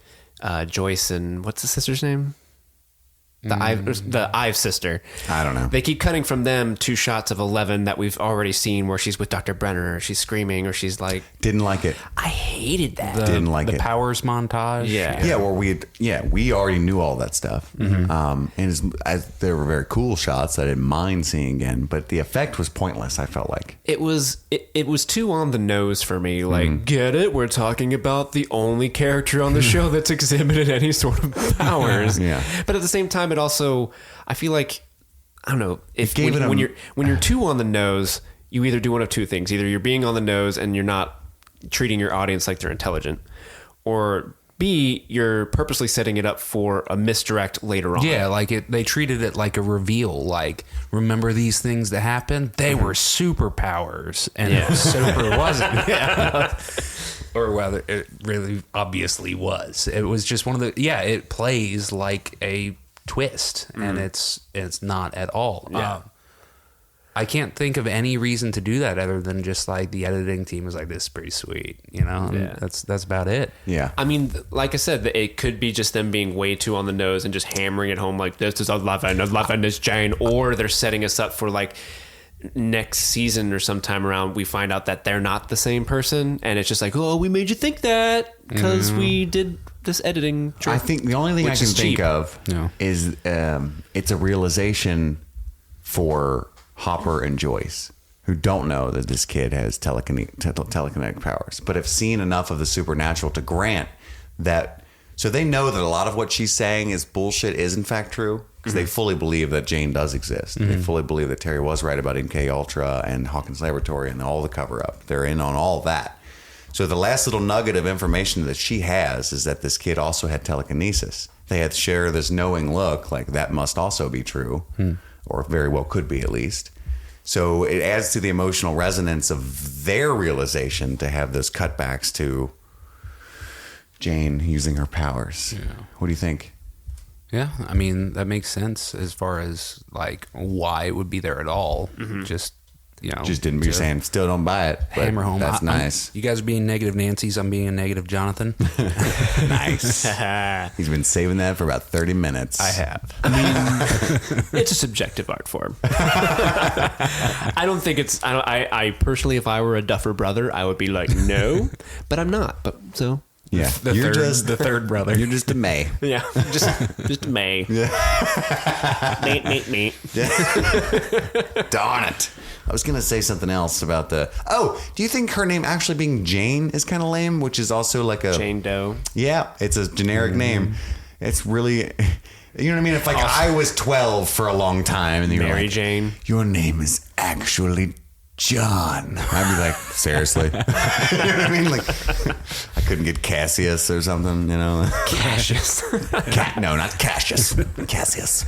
Joyce and what's the sister's name? The Ives sister. I don't know. They keep cutting from them to shots of 11 that we've already seen where she's with Dr. Brenner, or she's screaming, or she's like... Didn't like it. I hated that. Didn't like the it. Powers montage. Yeah, well, we already knew all that stuff. And there were very cool shots that I didn't mind seeing again, but the effect was pointless, I felt like. It was too on the nose for me. Like, get it? We're talking about the only character on the show that's exhibited any sort of powers. Yeah. But at the same time, it also, I feel like, I don't know, when you're too on the nose, you either do one of two things. Either you're being on the nose and you're not treating your audience like they're intelligent, or B, you're purposely setting it up for a misdirect later on. Yeah, like they treated it like a reveal. Like, remember these things that happened? They were superpowers, and super wasn't. Yeah. Or whether it really obviously was. It was just one of the. Yeah, it plays like a twist, and it's not at all. Yeah. I can't think of any reason to do that other than just like the editing team was like, this is pretty sweet, you know? And that's about it. Yeah. I mean, like I said, it could be just them being way too on the nose and just hammering it home like, this is 11 is Jane, or they're setting us up for like next season or sometime around we find out that they're not the same person, and it's just like, oh, we made you think that because we did this editing trick. I think the only thing I can think of is it's a realization for Hopper and Joyce, who don't know that this kid has telekinetic powers, but have seen enough of the supernatural to grant that. So they know that a lot of what she's saying is bullshit is in fact true, because they fully believe that Jane does exist. They fully believe that Terry was right about MK Ultra and Hawkins Laboratory and all the cover up. They're in on all that. So the last little nugget of information that she has is that this kid also had telekinesis. They had to share this knowing look, like that must also be true, or very well could be at least. So it adds to the emotional resonance of their realization to have those cutbacks to Jane using her powers. Yeah. What do you think? Yeah, I mean, that makes sense as far as like why it would be there at all. Just, you know, just didn't be saying still don't buy it. But hammer home. That's nice. You guys are being negative Nancy's. I'm being a negative Jonathan. Nice. He's been saving that for about 30 minutes. I have. I mean, it's a subjective art form. I don't think it's. I personally, if I were a Duffer brother, I would be like, no, but I'm not. But so. Yeah, you're just the third brother. You're just a May. Yeah, just a May. Yeah. Mate. Darn it. I was going to say something else about the... Oh, do you think her name actually being Jane is kind of lame, which is also like a... Jane Doe. Yeah, it's a generic name. It's really... You know what I mean? If like I was 12 for a long time and you were Mary like, Jane. Your name is actually John. I'd be like, seriously? You know what I mean? Like, I couldn't get Cassius or something, you know? Cassius. No, not Cassius. Cassius.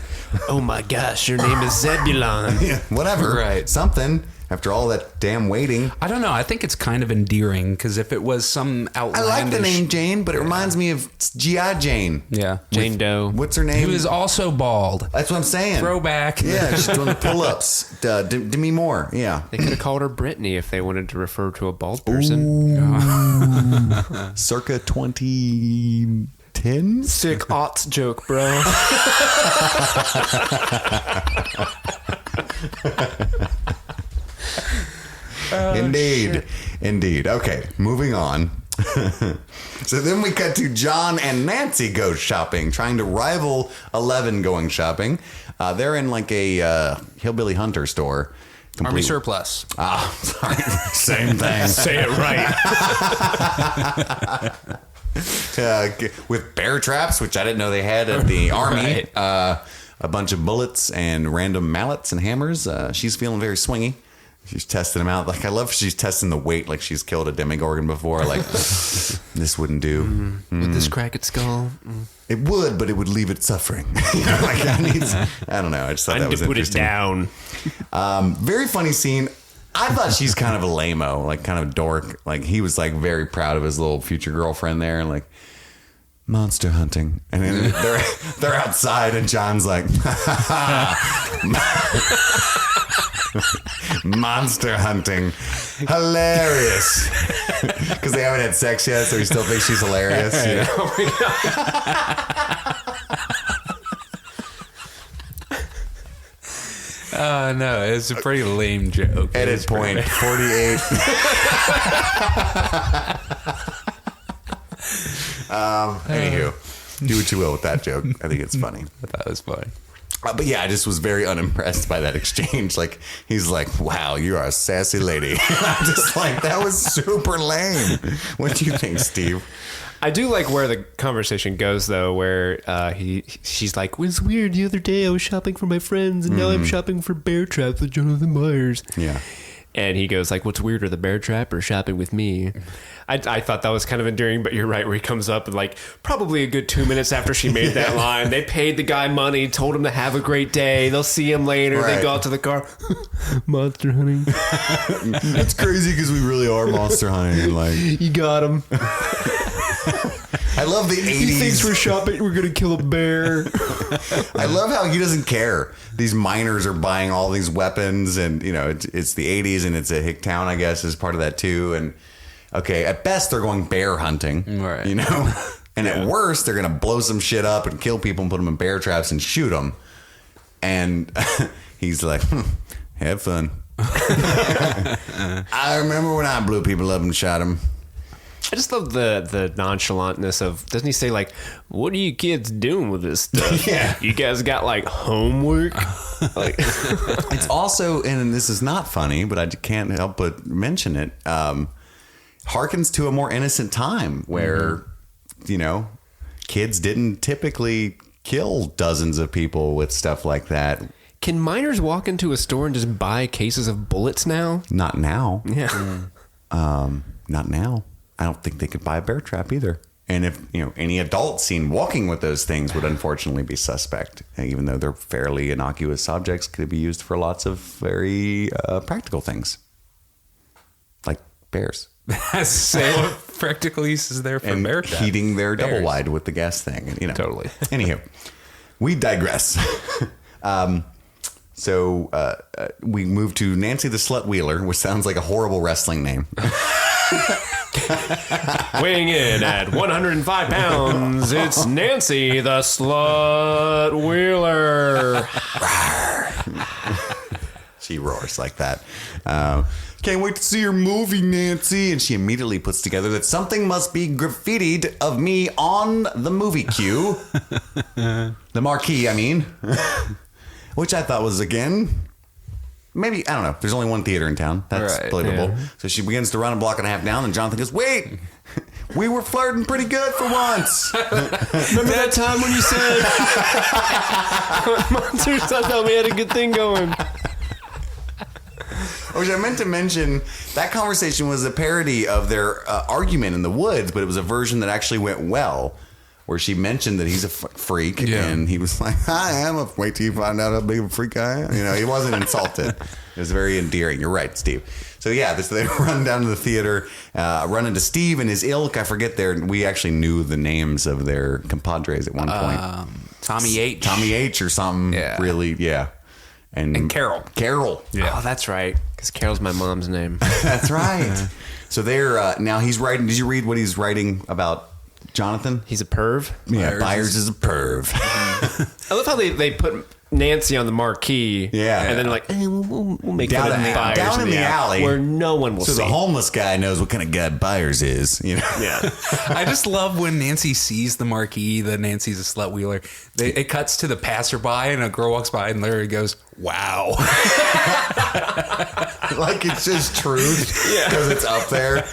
Oh my gosh, your name is Zebulon. Yeah, whatever. Right. Something. After all that damn waiting. I don't know. I think it's kind of endearing because if it was some outlandish... I like the name Jane, but it reminds me of G.I. Jane. Yeah. Jane Doe. What's her name? Who is also bald. That's what I'm saying. Throwback. Yeah, she's doing the pull-ups. Demi Moore. Yeah. They could have called her Brittany if they wanted to refer to a bald person. Circa 2010? Sick aughts joke, bro. Indeed. Okay, moving on. So then we cut to John and Nancy go shopping, trying to rival 11 going shopping. They're in like a hillbilly hunter store. Army surplus. Sorry. Same thing. Say it right. With bear traps, which I didn't know they had at the Army. Right. A bunch of bullets and random mallets and hammers. She's feeling very swingy. She's testing him out. Like, I love she's testing the weight, like she's killed a Demogorgon before. Like, this wouldn't do. With this cracked skull. It would, but it would leave it suffering. You know, like I don't know. I just thought I that need was to put it interesting. down. Very funny scene. I thought she's kind of a lame-o, like kind of dork. Like he was like very proud of his little future girlfriend there, and like monster hunting. And then they're outside, and John's like, monster hunting, hilarious. Because they haven't had sex yet, so he still thinks she's hilarious. You know? No, it's a pretty lame joke. Edit point 48. Anywho, do what you will with that joke. I think it's funny. That was funny. But yeah, I just was very unimpressed by that exchange. Like, he's like, wow, you are a sassy lady. I'm just like, that was super lame. What do you think, Steve? I do like where the conversation goes, though, where she's like, it was weird. The other day I was shopping for my friends, and now I'm shopping for bear traps with Jonathan Myers. Yeah. And he goes like, what's weirder, the bear trap or shopping with me? I thought that was kind of endearing, but you're right, where he comes up and like probably a good 2 minutes after she made that line, they paid the guy money, told him to have a great day. They'll see him later. Right. They go out to the car. Monster hunting. It's crazy because we really are monster hunting. Like, You got him. I love the 80s. He thinks we're shopping. We're going to kill a bear. I love how he doesn't care. These miners are buying all these weapons, and you know it's the 80s, and it's a hick town, I guess, is part of that too. And okay, at best they're going bear hunting, Right. You know, and at worst they're gonna blow some shit up and kill people and put them in bear traps and shoot them. And he's like, have fun. I remember when I blew people up and shot them. I just love the nonchalantness of, doesn't he say like, what are you kids doing with this stuff? Yeah. You guys got like homework? Like, It's also, and this is not funny, but I can't help but mention it, harkens to a more innocent time where, you know, kids didn't typically kill dozens of people with stuff like that. can minors walk into a store and just buy cases of bullets now? Not now. Yeah. Not now. I don't think they could buy a bear trap either. And if, you know, any adult seen walking with those things would unfortunately be suspect, even though they're fairly innocuous objects, could be used for lots of very practical things, like bears. Say what practical use is there for And bear trap? heating their double Bears. wide with the gas thing. And, you know. Totally. Anywho, we digress. So we move to Nancy the Slut Wheeler, which sounds like a horrible wrestling name. Weighing in at 105 pounds, it's Nancy the Slut Wheeler. She roars like that. Can't wait to see your movie, Nancy. And she immediately puts together that something must be graffitied of me on the movie queue. The marquee, I mean. Which I thought was, again, maybe, I don't know. There's only one theater in town. That's Right, believable. yeah. So she begins to run a block and a half down, and Jonathan goes, wait, we were flirting pretty good for once. Remember that time when you said Monsters? I thought we had a good thing going. Which I meant to mention, that conversation was a parody of their argument in the woods, but it was a version that actually went well, where she mentioned that he's a freak, Yeah. and he was like, I am. Wait till you find out how big of a freak I am. You know, he wasn't insulted. It was very endearing. You're right, Steve. So yeah, they run down to the theater, run into Steve and his ilk. I forget we actually knew the names of their compadres at one point. Tommy H. Tommy H or something. Yeah. Really, yeah. And Carol. Carol. Yeah. Oh, that's right. Because Carol's my mom's name. That's right. So they're now he's writing. Did you read what he's writing about Jonathan? He's a perv. Yeah, Byers is a perv. I love how they put Nancy on the marquee. Yeah. And then like, we'll make Down fun of in the- Byers down in the alley. where no one will So see. the homeless guy knows what kind of guy Byers is. You know. Yeah. I just love when Nancy sees the marquee that Nancy's a slut wheeler. It cuts to the passerby and a girl walks by and Larry goes, wow. Like it's just truth. Yeah. Because it's up there.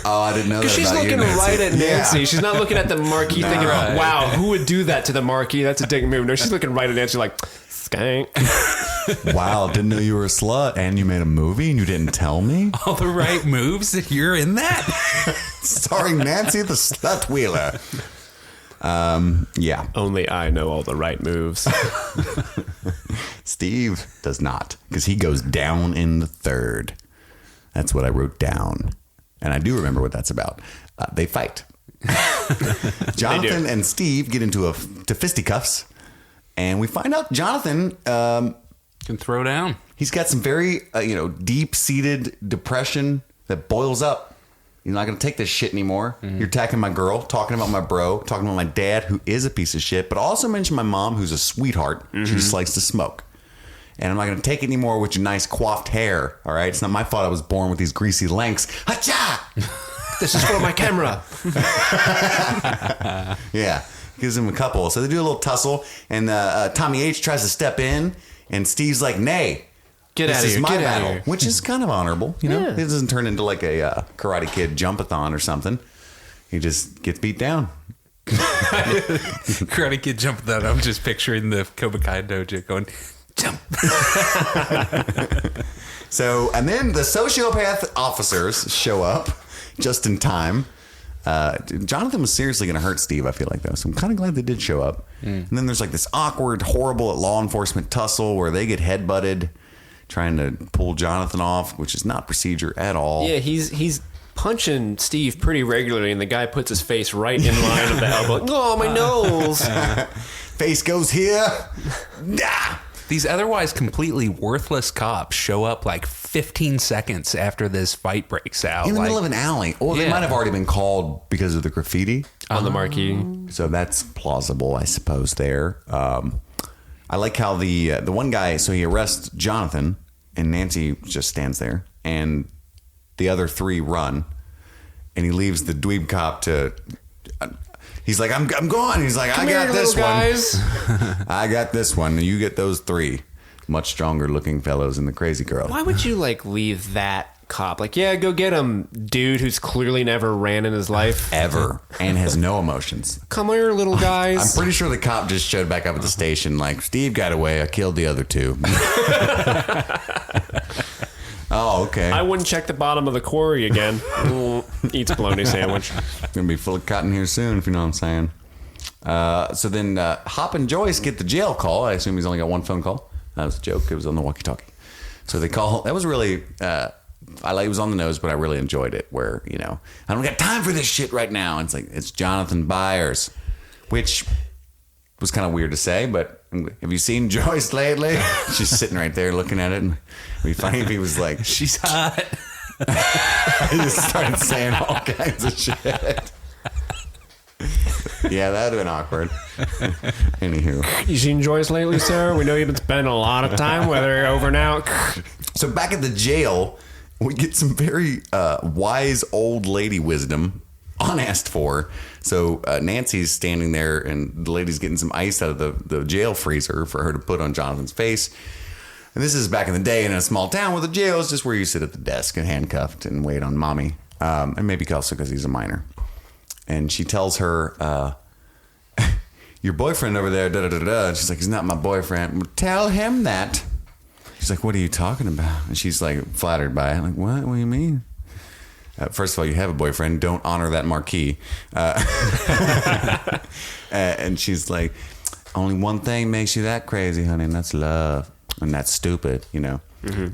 Oh, I didn't know that Because she's about looking you, Nancy. right at Nancy. Yeah. She's not looking at the marquee thinking, Right. wow, who would do that to the marquee? That's a dick move. No, she's looking right at Nancy like, skank. Wow, didn't know you were a slut and you made a movie and you didn't tell me? All the right moves that you're in that? Starring Nancy the Slut Wheeler. Yeah. Only I know all the right moves. Steve does not, because he goes down in the third. That's what I wrote down. And I do remember what that's about. They fight. Jonathan and Steve get into fisticuffs. And we find out Jonathan Can throw down. he's got some very deep-seated depression that boils up. You're not going to take this shit anymore. You're attacking my girl, talking about my bro, talking about my dad, who is a piece of shit, but also mention my mom, who's a sweetheart. She just likes to smoke. And I'm not going to take it anymore with your nice coiffed hair, all right? It's not my fault I was born with these greasy lengths. Hacha! This is for my camera. Yeah, gives him a couple. So they do a little tussle, and Tommy H tries to step in, and Steve's like, nay. Get This out of is here. my Get out battle, of here. which is kind of honorable, Yeah. It doesn't turn into like a Karate Kid jump-a-thon or something. He just gets beat down. Karate Kid jump that. I'm just picturing the Cobra Kai dojo going, jump. So, and then the sociopath officers show up just in time. Jonathan was seriously going to hurt Steve, I feel like, though. So I'm kind of glad they did show up. And then there's like this awkward, horrible law enforcement tussle where they get headbutted trying to pull Jonathan off, which is not procedure at all. Yeah, he's punching Steve pretty regularly, and the guy puts his face right in line with the elbow. Oh, my nose. Face goes here. Ah! These otherwise completely worthless cops show up like 15 seconds after this fight breaks out. In the middle of an alley. Or they Yeah. might have already been called because of the graffiti. On the marquee. So that's plausible, I suppose, there. I like how the one guy, so he arrests Jonathan, and Nancy just stands there, and the other three run, and he leaves the dweeb cop to... He's like, I'm gone. He's like, I got this one. I got this one. You get those three much stronger looking fellows than the crazy girl. Why would you leave that cop? Yeah, go get him, dude who's clearly never ran in his life. Ever. And has no emotions. Come here, little guys. I'm pretty sure the cop just showed back up at the station like, Steve got away. I killed the other two. Oh, okay. I wouldn't check the bottom of the quarry again. Eats bologna sandwich. Gonna be full of cotton here soon, if you know what I'm saying. So then Hop and Joyce get the jail call. I assume he's only got one phone call. That was a joke. It was on the walkie-talkie. So they call. That was really... it was on the nose, but I really enjoyed it. Where, I don't got time for this shit right now. And it's like, it's Jonathan Byers, which was kind of weird to say, but have you seen Joyce lately? She's sitting right there looking at it. And it'd be funny if he was like, She's hot. he just started saying all kinds of shit. Yeah, that would have been awkward. Anywho. You seen Joyce lately, sir? We know you've been spending a lot of time with her over now. So back at the jail, we get some very wise old lady wisdom unasked for. So Nancy's standing there, and the lady's getting some ice out of the jail freezer for her to put on Jonathan's face. And this is back in the day in a small town where the jail is just where you sit at the desk and handcuffed and wait on mommy. And maybe also because he's a minor. And she tells her, your boyfriend over there, da-da-da-da. And she's like, he's not my boyfriend. Tell him that. She's like, what are you talking about? And she's like flattered by it. I'm like, what? What do you mean? First of all, you have a boyfriend. Don't honor that marquee. And she's like, only one thing makes you that crazy, honey, and that's love. And that's stupid,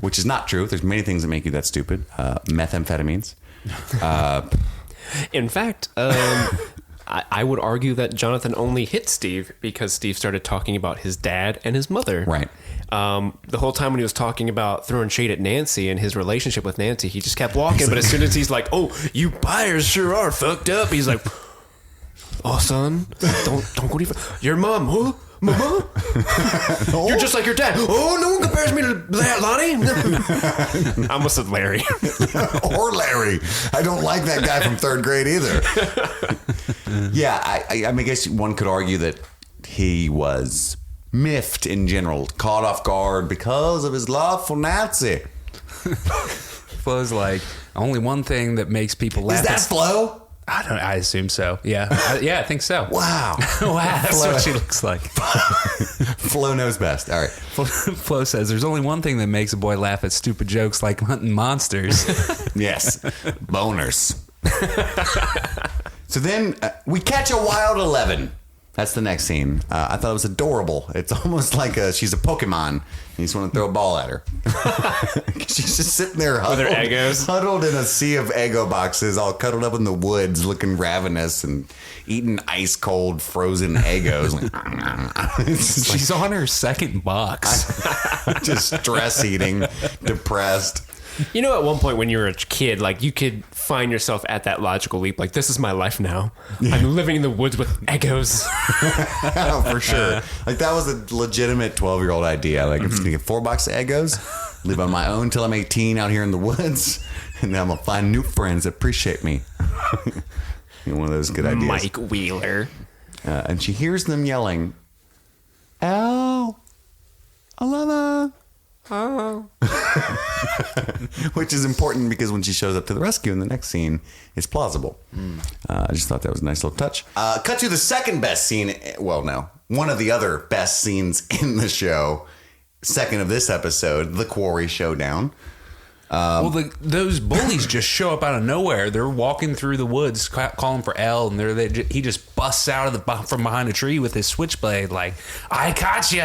which is not true. There's many things that make you that stupid. Methamphetamines. In fact, I would argue that Jonathan only hit Steve because Steve started talking about his dad and his mother. Right. The whole time when he was talking about throwing shade at Nancy and his relationship with Nancy, he just kept walking. But as soon as he's like, oh, you Byers sure are fucked up, he's like, oh, son, don't go any further. Your mom, huh? Mama? You're just like your dad. Oh, no one compares me to that, Lonnie. I almost said Larry. Or Larry. I don't like that guy from third grade either. Yeah, I mean, I guess one could argue that he was miffed in general, caught off guard because of his love for Nancy. Flo's like, only one thing that makes people laugh. Is that Flo? I assume so. Yeah. I think so. Wow. Wow. That's what she looks like. Flo knows best. All right. Flo says there's only one thing that makes a boy laugh at stupid jokes like hunting monsters. Yes. Boners. So then we catch a wild 11. That's the next scene. I thought it was adorable. It's almost like she's a Pokemon. And you just want to throw a ball at her. She's just sitting there huddled, with her Eggos. Huddled in a sea of Eggo boxes, all cuddled up in the woods, looking ravenous and eating ice cold frozen Eggos. She's on her second box. Just stress eating, depressed. You know, at one point when you were a kid, like you could find yourself at that logical leap. Like, this is my life now. I'm living in the woods with Eggos. Oh, for sure. Like that was a legitimate 12-year-old idea. Like I'm just gonna get 4 boxes of Eggos, live on my own till I'm 18 out here in the woods, and then I'm gonna find new friends that appreciate me. One of those good ideas. Mike Wheeler. And she hears them yelling, "Al, 11." Oh. Which is important because when she shows up to the rescue in the next scene, it's plausible. I just thought that was a nice little touch. Cut to the second best scene. Well, no, one of the other best scenes in the show. Second of this episode, the Quarry Showdown. Well, those bullies just show up out of nowhere. They're walking through the woods, calling for Elle, and he just busts out of from behind a tree with his switchblade, like, "I caught you."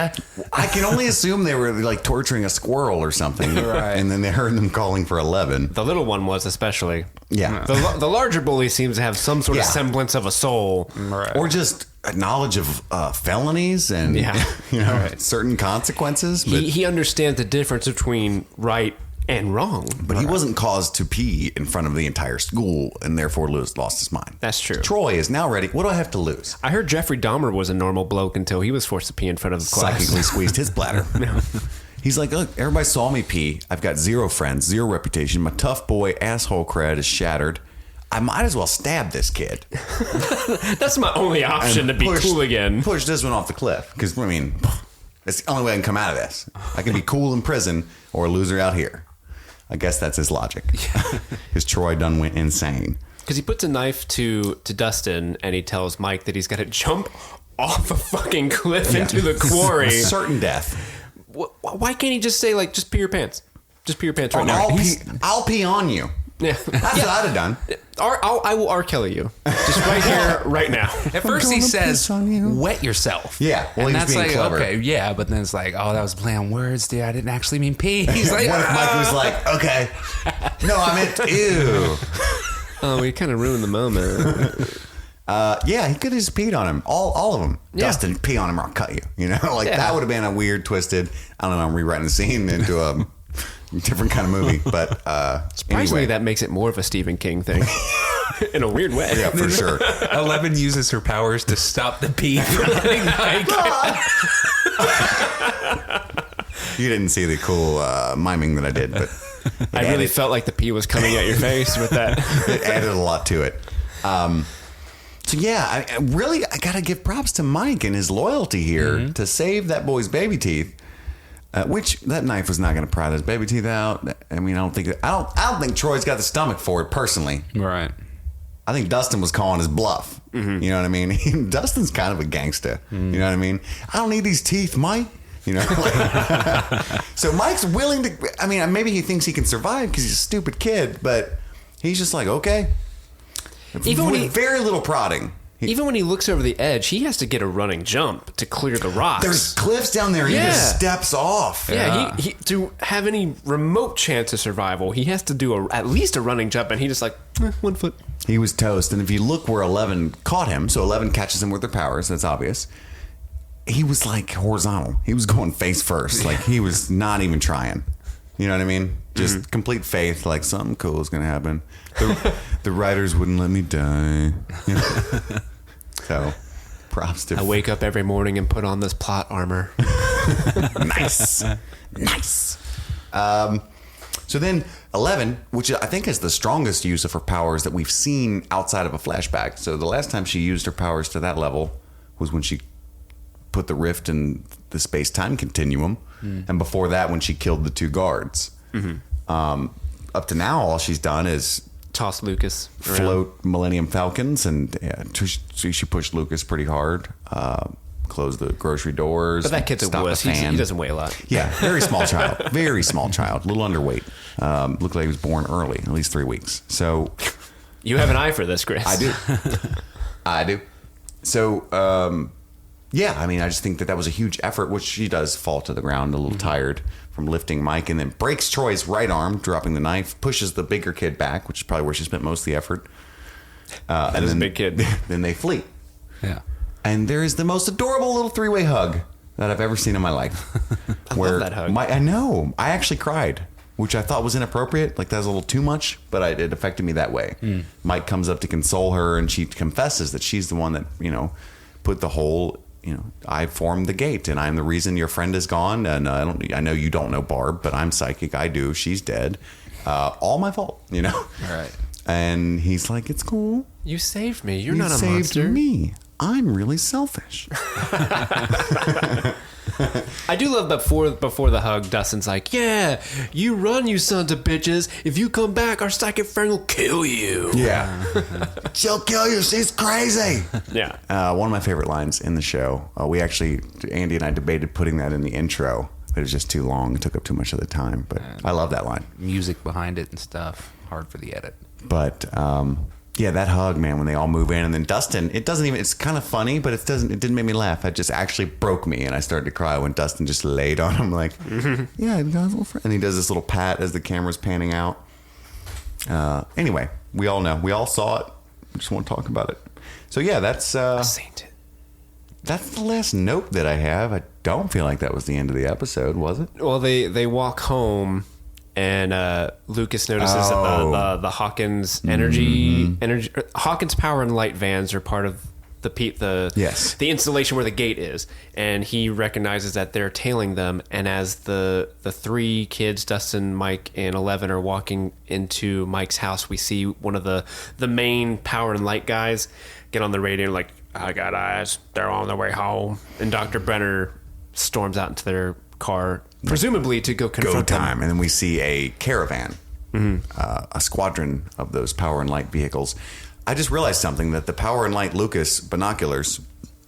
I can only assume they were like torturing a squirrel or something, right? And then they heard them calling for 11. The little one was especially. Yeah. The larger bully seems to have some sort of semblance of a soul, right. Or just a knowledge of felonies and certain consequences. But he understands the difference between right and wrong. But he wasn't caused to pee in front of the entire school and therefore lost his mind. That's true. Troy is now ready. What do I have to lose? I heard Jeffrey Dahmer was a normal bloke until he was forced to pee in front of the class. Psychically squeezed his bladder. He's like, look, everybody saw me pee. I've got 0 friends, 0 reputation. My tough boy asshole cred is shattered. I might as well stab this kid. That's my only option to be cool again. Push this one off the cliff. Because, I mean, that's the only way I can come out of this. I can be cool in prison or a loser out here. I guess that's his logic. Because Troy done went insane. Because he puts a knife to Dustin and he tells Mike that he's got to jump off a fucking cliff into the quarry. Certain death. Why can't he just say, like, just pee your pants? Just pee your pants right now. I'll pee on you. Yeah. That's what I'd have done. I will R. Kelly you. Just right here, right now. At first he says, wet yourself. Yeah. Well, and he's that's being like, clever. okay, yeah. But then it's like, oh, that was a play on words, dude. I didn't actually mean pee. He's like, what if Mike was like, okay. No, I meant ew. Oh, we kind of ruined the moment. Yeah, he could have just peed on him. All of them. Yeah. Dustin, pee on him or I'll cut you. You know, like that would have been a weird, twisted, I don't know, I'm rewriting the scene into a different kind of movie. But Surprisingly, anyway. that makes it more of a Stephen King thing. In a weird way. Yeah, for sure. 11 uses her powers to stop the pee from letting Mike. You didn't see the cool miming that I did, but I really felt like the pee was coming at your face with that. It added a lot to it. So yeah, I gotta give props to Mike and his loyalty here to save that boy's baby teeth. Which that knife was not going to pry those baby teeth out. I mean, I don't think Troy's got the stomach for it personally. Right. I think Dustin was calling his bluff. You know what I mean? Dustin's kind of a gangster. You know what I mean? I don't need these teeth, Mike. You know. So Mike's willing to. I mean, maybe he thinks he can survive because he's a stupid kid, but he's just like, okay. Even with very little prodding. Even when he looks over the edge, he has to get a running jump to clear the rocks. There's cliffs down there. He just steps off. Yeah, he to have any remote chance of survival, he has to do at least a running jump, and he just like 1 foot. He was toast. And if you look where 11 caught him, so 11 catches him with their powers, that's obvious. He was like horizontal. He was going face first. Like he was not even trying. You know what I mean? Just complete faith, like something cool is going to happen. The writers wouldn't let me die. You know? So, props to... I wake up every morning and put on this plot armor. Nice. So then 11, which I think is the strongest use of her powers that we've seen outside of a flashback. So the last time she used her powers to that level was when she put the rift in the space-time continuum. And before that, when she killed the 2 guards. Up to now, all she's done is toss Lucas around. float Millennium Falcons, and she pushed Lucas pretty hard. Close the grocery doors. But that kid's a stop wuss. the fan. He doesn't weigh a lot. Yeah, very small child. Very small child. A little underweight. Looked like he was born early, at least 3 weeks. So You have an eye for this, Chris. I do. I do. So, yeah, I mean, I just think that was a huge effort, which she does fall to the ground a little tired from lifting Mike, and then breaks Troy's right arm, dropping the knife, pushes the bigger kid back, which is probably where she spent most of the effort. And is then a big kid. Then they flee. Yeah. And there is the most adorable little three-way hug that I've ever seen in my life. I love that hug. I know. I actually cried, which I thought was inappropriate. Like, that was a little too much, but it affected me that way. Mike comes up to console her, and she confesses that she's the one that, put the whole, I formed the gate, and I'm the reason your friend is gone. And I know you don't know Barb, but I'm psychic. I do. She's dead. All my fault, All right. And he's like, it's cool. You saved me. You're You not a saved monster. me. I'm really selfish. I do love before the hug, Dustin's like, yeah, you run, you sons of bitches. If you come back, our psychic friend will kill you. Yeah. She'll kill you. She's crazy. Yeah. One of my favorite lines in the show. Andy and I debated putting that in the intro, but it was just too long. It took up too much of the time. But I love that line. Music behind it and stuff. Hard for the edit. But yeah, that hug, man, when they all move in, and then Dustin, it's kind of funny, but it didn't make me laugh. It just actually broke me, and I started to cry when Dustin just laid on him like, yeah, I got a little friend. And he does this little pat as the camera's panning out. Anyway, we all know. We all saw it. We just want to talk about it. So yeah, that's Saint. That's the last note that I have. I don't feel like that was the end of the episode, was it? Well, they walk home, and Lucas notices that the Hawkins energy Hawkins Power and Light vans are part of the installation where the gate is, and he recognizes that they're tailing them. And as the three kids, Dustin, Mike, and 11, are walking into Mike's house, we see one of the main Power and Light guys get on the radio like, I got eyes, they're on their way home. And Dr. Brenner storms out into their car, presumably to go confront them. And then we see a caravan, a squadron of those Power and Light vehicles. I just realized something, that the Power and Light Lucas binoculars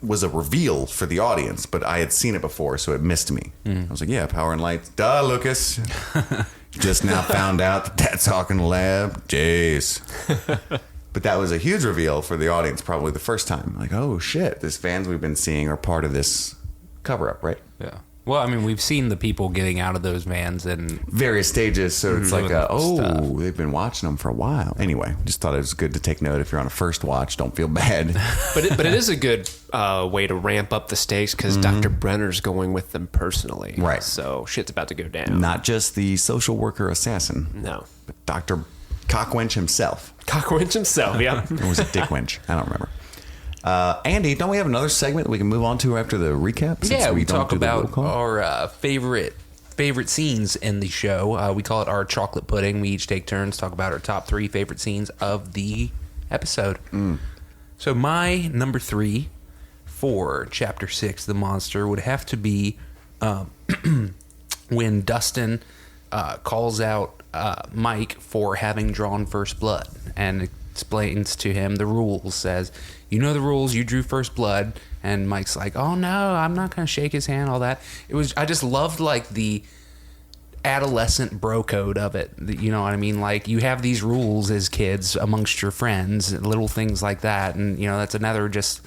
was a reveal for the audience, but I had seen it before, so it missed me. I was like, yeah, Power and Light. Duh, Lucas. Just now found out that that's Hawking Lab. Jeez. But that was a huge reveal for the audience, probably the first time. Like, oh, shit, these fans we've been seeing are part of this cover-up, right? Yeah. Well, I mean, we've seen the people getting out of those vans and various stages, so it's like, stuff. They've been watching them for a while. Anyway, just thought it was good to take note. If you're on a first watch, don't feel bad. But it is a good way to ramp up the stakes, because Dr. Brenner's going with them personally. Right. So shit's about to go down. Not just the social worker assassin. No. But Dr. Cockwinch himself. Cockwinch himself, yeah. Or was it Dick Winch? I don't remember. Andy, don't we have another segment that we can move on to after the recap? yeah, we don't talk do the roll about call? our favorite scenes in the show. We call it our chocolate pudding. We each take turns, talk about our top 3 favorite scenes of the episode. So my number 3 for Chapter 6, The Monster, would have to be when Dustin calls out Mike for having drawn first blood and explains to him the rules, says, you know the rules, you drew first blood. And Mike's like, oh no, I'm not gonna shake his hand, all that. I just loved like the adolescent bro code of it, you know what I mean? Like, you have these rules as kids amongst your friends, little things like that. And that's another just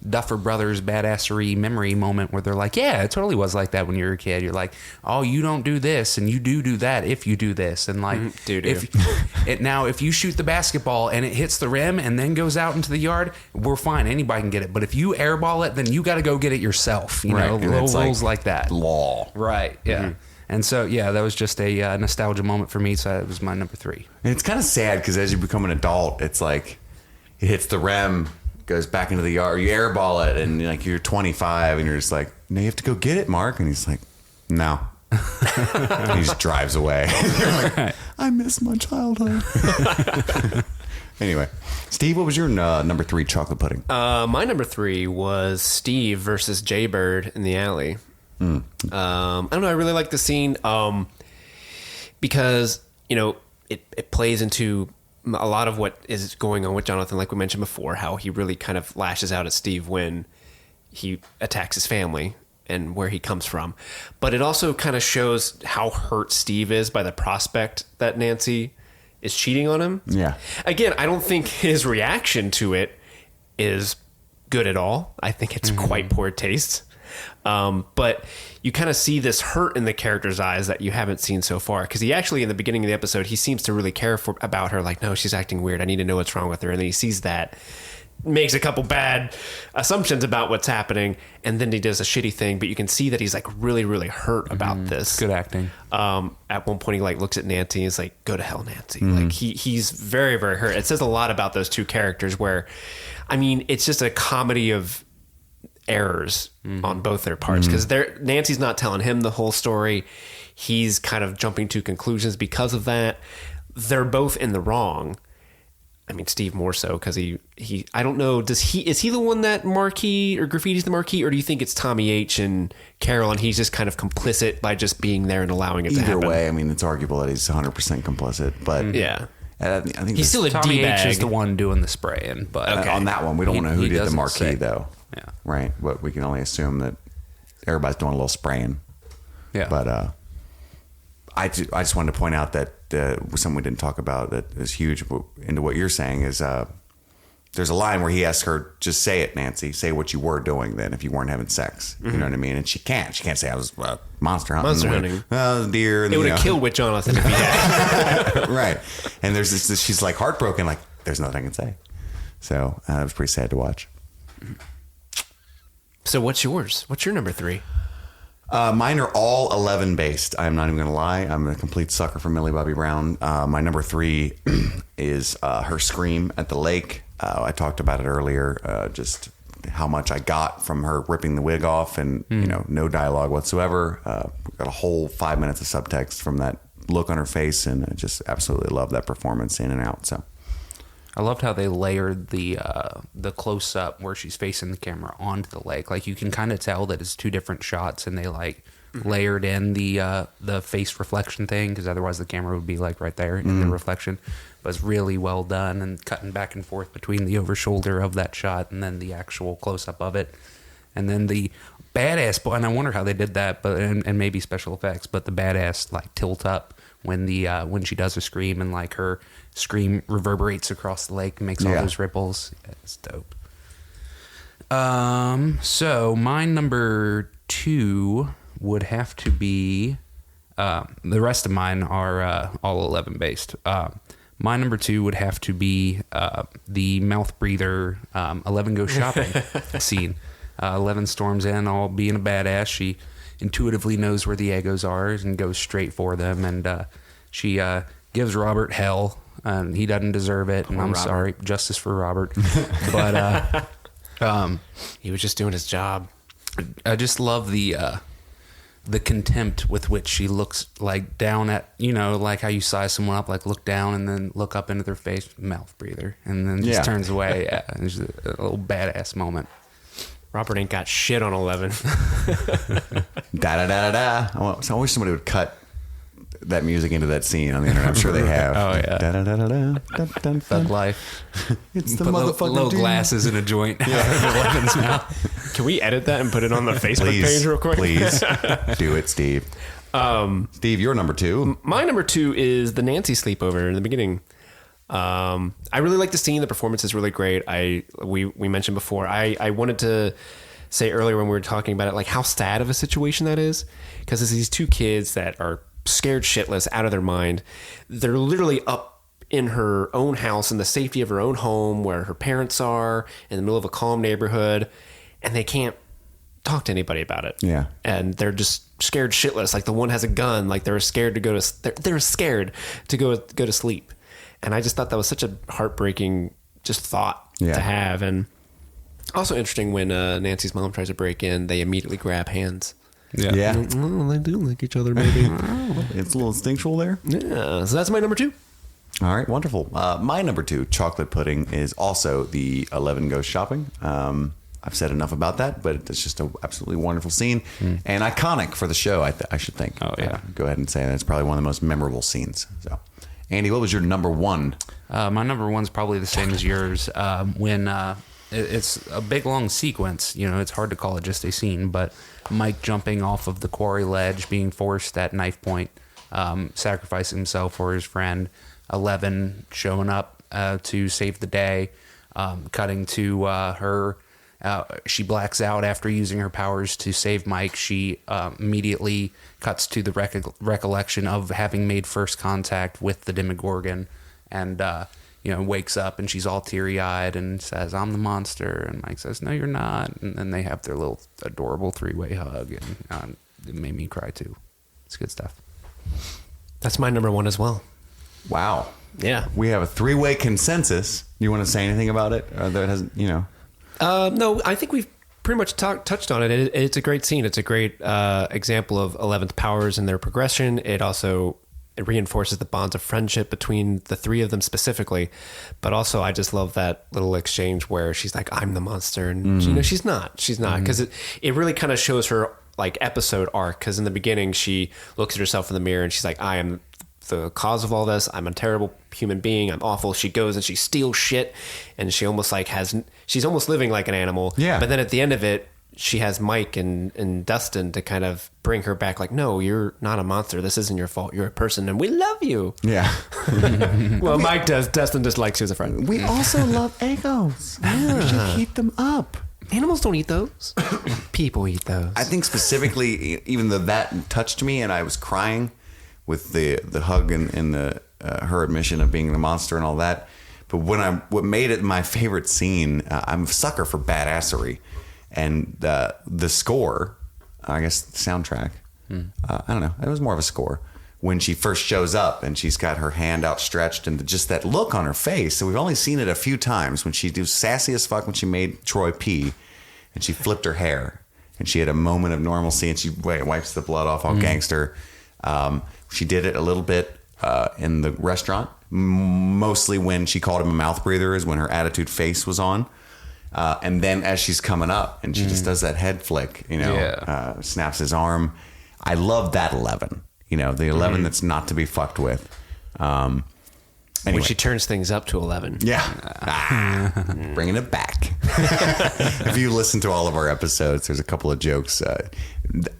Duffer Brothers badassery memory moment where they're like, yeah, it totally was like that when you were a kid. You're like, oh, you don't do this and you do that if you do this. And like, if you shoot the basketball and it hits the rim and then goes out into the yard, we're fine, anybody can get it. But if you airball it, then you got to go get it yourself, know, little rules like that. Law. Right, yeah. And so, yeah, that was just a nostalgia moment for me, so it was my number 3. And it's kind of sad, because as you become an adult, it's like it hits the rim, goes back into the yard, you airball it, and like you're 25 and you're just like, no, you have to go get it, Mark. And he's like, no. He just drives away. You're like, I miss my childhood. Anyway, Steve, what was your number 3 chocolate pudding? My number 3 was Steve versus Jaybird in the alley. I don't know, I really like the scene because it plays into a lot of what is going on with Jonathan, like we mentioned before, how he really kind of lashes out at Steve when he attacks his family and where he comes from. But it also kind of shows how hurt Steve is by the prospect that Nancy is cheating on him. Yeah. Again, I don't think his reaction to it is good at all. I think it's quite poor taste. But you kind of see this hurt in the character's eyes that you haven't seen so far. Because he actually, in the beginning of the episode, he seems to really care about her. Like, no, she's acting weird. I need to know what's wrong with her. And then he sees that, makes a couple bad assumptions about what's happening, and then he does a shitty thing. But you can see that he's like really, really hurt about this. Good acting. At one point, he like looks at Nancy and is like, "Go to hell, Nancy." Like he's very, very hurt. It says a lot about those two characters. Where, I mean, it's just a comedy of errors on both their parts, because Nancy's not telling him the whole story. He's kind of jumping to conclusions because of that. They're both in the wrong. I mean, Steve more so, because he I don't know, is he the one that marquee or graffitis the marquee, or do you think it's Tommy H and Carol and he's just kind of complicit by just being there and allowing it to happen? Either way, I mean, it's arguable that he's 100% complicit, but yeah. I think He's still a Tommy D-bag. H is the one doing the spraying, but on that one, we don't know who He did the doesn't marquee, say. though. Yeah. Right? But we can only assume that everybody's doing a little spraying. Yeah. But I just wanted to point out that something we didn't talk about that is huge into what you're saying is there's a line where he asks her, just say it, Nancy. Say what you were doing then if you weren't having sex. You know what I mean? And she can't. She can't say I was monster hunting. Monster hunting. Deer. And, It would have killed with Jonathan if he had. Right. And there's this, she's like heartbroken, like, there's nothing I can say. So it was pretty sad to watch. So what's yours? What's your number 3? Mine are all 11 based. I'm not even going to lie. I'm a complete sucker for Millie Bobby Brown. My number 3 is her scream at the lake. I talked about it earlier, just how much I got from her ripping the wig off and, no dialogue whatsoever. Got a whole 5 minutes of subtext from that look on her face, and I just absolutely love that performance in and out. So I loved how they layered the close up where she's facing the camera onto the lake. Like you can kind of tell that it's 2 different shots, and they like layered in the face reflection thing, because otherwise the camera would be like right there in the reflection. But it's really well done, and cutting back and forth between the over shoulder of that shot and then the actual close up of it, and then the badass. And I wonder how they did that, but and maybe special effects. But the badass like tilt up when when she does a scream, and like her scream reverberates across the lake and makes all those ripples. It's dope. So my number 2 would have to be the rest of mine are all 11 based. My number 2 would have to be the mouth breather 11 goes shopping scene. 11 storms in, all being a badass. She intuitively knows where the Eggos are and goes straight for them, and she gives Robert hell, and he doesn't deserve it. And I'm sorry, justice for Robert, but He was just doing his job. I just love the contempt with which she looks, like down at, like how you size someone up, like look down and then look up into their face, mouth breather, and then just turns away. Yeah, it's just a little badass moment. Robert ain't got shit on 11. da-da-da-da-da. So I wish somebody would cut that music into that scene on the internet. I'm sure they have. Oh, yeah. Da-da-da-da-da. Thug life. It's the Put motherfucking little dude. glasses in a joint out of 11's mouth. Can we edit that and put it on the Facebook page real quick? Please do it, Steve. Steve, you're number 2. My number 2 is the Nancy sleepover in the beginning. I really like the scene. The performance is really great. We mentioned before. I wanted to say earlier when we were talking about it, like how sad of a situation that is, because it's these 2 kids that are scared shitless, out of their mind. They're literally up in her own house in the safety of her own home where her parents are, in the middle of a calm neighborhood, and they can't talk to anybody about it. Yeah. And they're just scared shitless. Like the one has a gun. Like they're scared to go to sleep. And I just thought that was such a heartbreaking just thought to have. And also interesting when Nancy's mom tries to break in, they immediately grab hands. Yeah. Oh, they do like each other, maybe. It's a little instinctual there. Yeah. So that's my number 2. All right, wonderful. My number 2, chocolate pudding, is also the 11 goes shopping. I've said enough about that, but it's just an absolutely wonderful scene and iconic for the show, I should think. Oh, yeah. Go ahead and say that it's probably one of the most memorable scenes. So, Andy, what was your number 1? My number one's probably the same as yours. When it's a big long sequence, it's hard to call it just a scene, but Mike jumping off of the quarry ledge, being forced at knife point, sacrificing himself for his friend. 11 showing up to save the day, cutting to her. She blacks out after using her powers to save Mike. She immediately cuts to the recollection of having made first contact with the Demogorgon, and wakes up, and she's all teary-eyed and says, "I'm the monster," and Mike says, "No, you're not," and then they have their little adorable three-way hug, and it made me cry too. It's good stuff. That's my number one as well. Wow. Yeah. We have a 3-way consensus. You want to say anything about it? Or that hasn't, No, I think we've pretty much touched on it. It's a great scene. It's a great example of 11th powers and their progression. It reinforces the bonds of friendship between the three of them specifically. But also, I just love that little exchange where she's like, "I'm the monster," and she's not. She's not, because it really kind of shows her like episode arc. Because in the beginning, she looks at herself in the mirror and she's like, "I am the cause of all this. I'm a terrible human being. I'm awful." She goes and she steals shit, and she almost like she's almost living like an animal. Yeah. But then at the end of it, she has Mike and Dustin to kind of bring her back. Like, "No, you're not a monster. This isn't your fault. You're a person, and we love you." Yeah. Well, Mike does. Dustin just likes you as a friend. We also love egos. We should keep them up. Animals don't eat those. People eat those. I think specifically, even though that touched me and I was crying with the hug and the her admission of being the monster and all that. But what made it my favorite scene, I'm a sucker for badassery, and the score, I guess the soundtrack, I don't know, it was more of a score. When she first shows up and she's got her hand outstretched and just that look on her face. So we've only seen it a few times when she was sassy as fuck when she made Troy pee and she flipped her hair and she had a moment of normalcy and she wipes the blood off all gangster. She did it a little bit in the restaurant, mostly when she called him a mouth breather is when her attitude face was on. And then as she's coming up and she just does that head flick, snaps his arm. I love that 11, the 11 that's not to be fucked with. Anyway. When she turns things up to 11. Yeah. Bringing it back. If you listen to all of our episodes, there's a couple of jokes.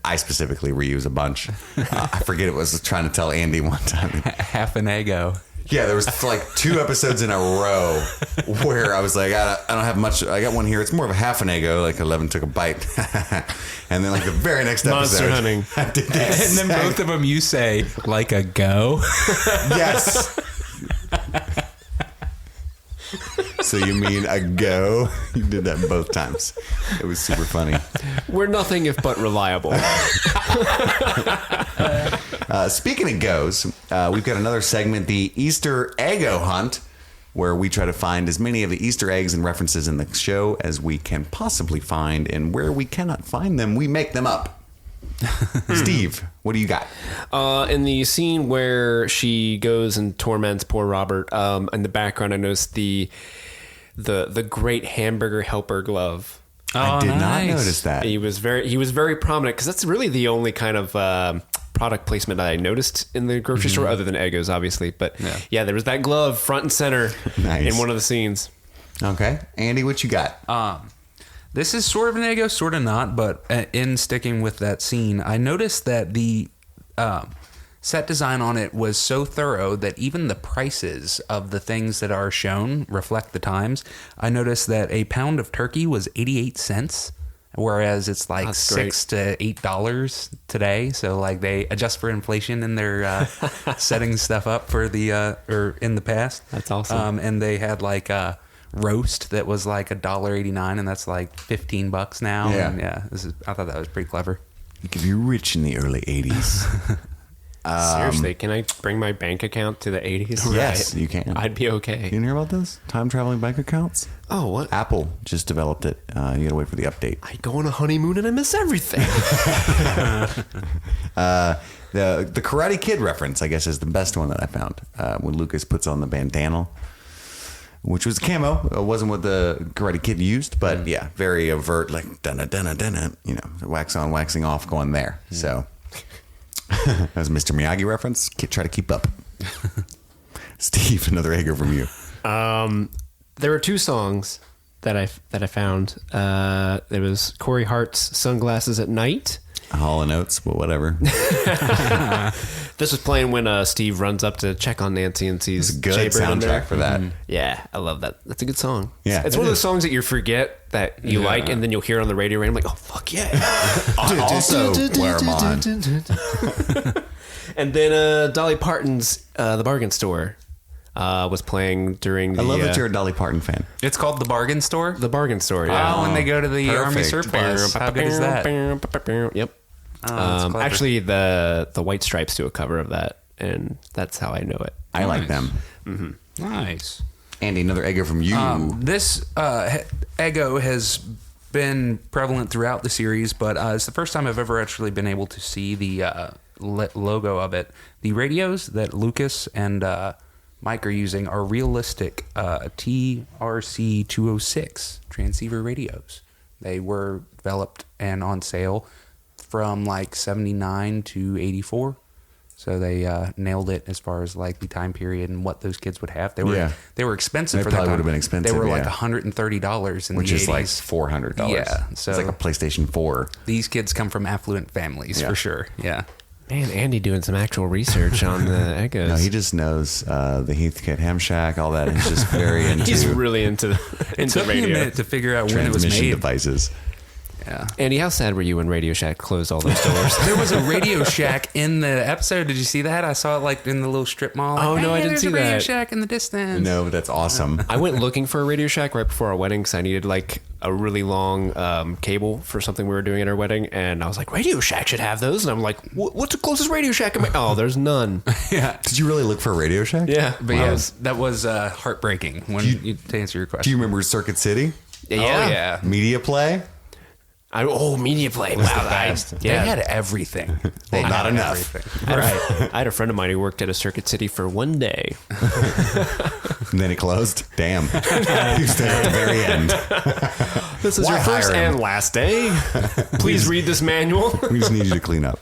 I specifically reuse a bunch. I forget, it was trying to tell Andy one time. Half an ego. Yeah, there was like 2 episodes in a row where I was like, I don't have much. I got one here. It's more of a half an ego, like 11 took a bite. And then like the very next episode. Monster hunting. I did this. And then both of them you say, like a go. Yes. So you mean a go? You did that both times. It was super funny. We're nothing if but reliable. Speaking of goes, we've got another segment, the Easter Eggo Hunt, where we try to find as many of the Easter eggs and references in the show as we can possibly find, and where we cannot find them, we make them up. Steve, what do you got? In the scene where she goes and torments poor Robert, in the background I noticed the great hamburger helper glove. I did not notice that. He was very prominent because that's really the only kind of product placement that I noticed in the grocery store, other than Eggos, obviously. But yeah, there was that glove front and center in one of the scenes. Okay, Andy, what you got? This is sort of an Eggo, sort of not, but in sticking with that scene, I noticed that the set design on it was so thorough that even the prices of the things that are shown reflect the times. I noticed that a pound of turkey was 88 cents, whereas it's like $6 to $8 today. So like they adjust for inflation in their setting stuff up for the or in the past. That's awesome. And they had like a roast that was like $1.89, and that's like $15 now. Yeah, and I thought that was pretty clever. You could be rich in the early 80s. Seriously, can I bring my bank account to the 80s? Yes, you can. I'd be okay. You didn't hear about this? Time traveling bank accounts? Oh, what? Apple just developed it. You gotta wait for the update. I go on a honeymoon and I miss everything. The Karate Kid reference, I guess, is the best one that I found. When Lucas puts on the bandana, which was a camo. It wasn't what the Karate Kid used, but yeah, very overt, like dun-dun-dun-dun-dun, wax on, waxing off, going there. So that was a Mr. Miyagi reference. Try to keep up. Steve, another Eggo from you. There were two songs that I found. There was Corey Hart's "Sunglasses at Night." Hall & Oates, but whatever. This was playing when Steve runs up to check on Nancy and sees It's a good Jaybird in there. soundtrack for that. Yeah, I love that. That's a good song. Yeah, it's it one of those is. songs that you forget that you like, and then you'll hear it on the radio, and I'm like, oh fuck yeah! Also, Warmon. And then Dolly Parton's "The Bargain Store" was playing during the. I love that you're a Dolly Parton fan. It's called The Bargain Store. The Bargain Store. Yeah. Oh, when they go to the Army Perfect. surplus. How good is that? Yep. that's clever. Actually, the White Stripes do a cover of that, and that's how I know it. I like them. Nice. Andy, another Eggo from you. This Eggo has been prevalent throughout the series, but it's the first time I've ever actually been able to see the logo of it. The radios that Lucas and Mike are using are realistic TRC-206 transceiver radios. They were developed and on sale from like 79 to 84. So they nailed it as far as like the time period and what those kids would have. They were expensive They for that probably time. would have been expensive, They were like yeah. $130 in which the is 80s. like $400. Yeah, so- it's like a PlayStation 4. These kids come from affluent families Yeah. for sure. Yeah. Man, Andy doing some actual research on the Eggos. No, he just knows the Heathkit Ham Shack, all that. He's just very into He's really into It took me a radio. minute to figure out when it was transmission made. devices. Yeah. Andy, how sad were you when Radio Shack closed all those doors? There was a Radio Shack in the episode. Did you see that? I saw it like in the little strip mall. Like, Oh, no, I "Hey, didn't there's see a Radio that." Shack in the distance. No, but that's awesome. I went looking for a Radio Shack right before our wedding because I needed like a really long cable for something we were doing at our wedding, and I was like, Radio Shack should have those, and I'm like, what's the closest Radio Shack? Oh, there's none. Yeah. Did you really look for a Radio Shack? Yeah, But yeah, that was heartbreaking when to answer your question. Do you remember Circuit City? yeah. Oh, yeah. Media Play? Media Play. Wow, They had everything. They Well, not had enough. everything. Right. I had a friend of mine who worked at a Circuit City for one day. And then it closed? Damn. You stayed at the very end. This is Why your first hire him? and last day. Please read this manual. We just need you to clean up.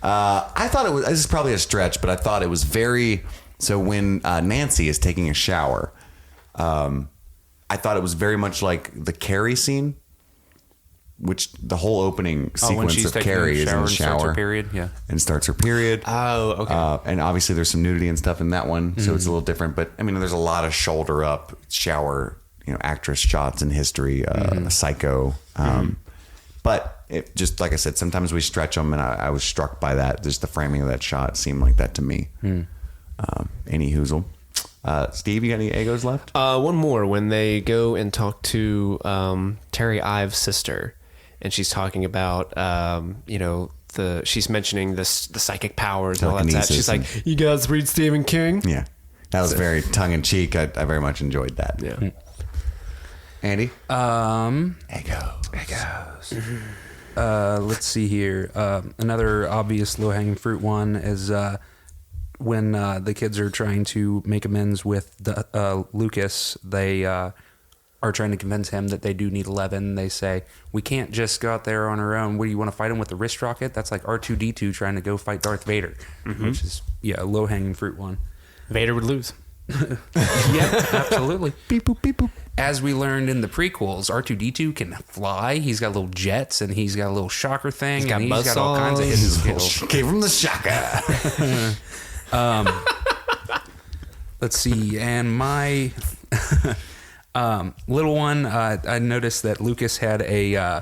I thought it was, this is probably a stretch, but I thought it was very, so when Nancy is taking a shower, I thought it was very much like the Carrie scene, which the whole opening When sequence she's of taking Carrie a is in shower the and starts her shower period. Yeah. and starts her period. Oh, okay. And obviously there's some nudity and stuff in that one, so it's a little different. But I mean, there's a lot of shoulder up shower, actress shots in history, Psycho. But it just, like I said, sometimes we stretch them, and I was struck by that. Just the framing of that shot seemed like that to me. Any hoozle. Steve, you got any Eggos left? One more. When they go and talk to Terry Ives' sister, and she's talking about, she's mentioning the psychic powers and all that stuff. Telekinesis She's like, you guys read Stephen King? Yeah. That was very tongue in cheek. I very much enjoyed that. Yeah. Andy? Eggos. Let's see here. Another obvious low-hanging fruit one is when the kids are trying to make amends with Lucas. They are trying to convince him that they do need 11. They say, we can't just go out there on our own. What, do you want to fight him with the wrist rocket? That's like R2-D2 trying to go fight Darth Vader, which is, a low-hanging fruit one. Vader would lose. Yeah, absolutely. Beep, boop, beep, boop. As we learned in the prequels, R2-D2 can fly. He's got little jets, and he's got a little shocker thing. got and he's got all buzzsaws. kinds of hidden skills. Came from the shaka. Let's see. And my little one, I noticed that Lucas had a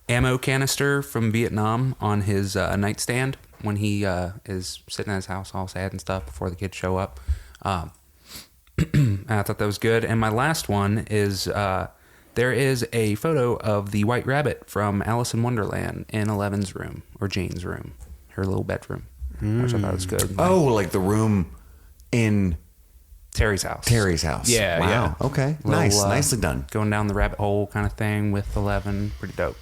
ammo canister from Vietnam on his nightstand when he is sitting at his house all sad and stuff before the kids show up. And I thought that was good. And my last one is there is a photo of the White Rabbit from Alice in Wonderland in Eleven's room, or Jane's room, her little bedroom, which I thought was good. Oh, like the room in Terry's house. Terry's house. Yeah, Wow. yeah. Okay. Little, Nice. Nicely done. Going down the rabbit hole kind of thing with 11. Pretty dope.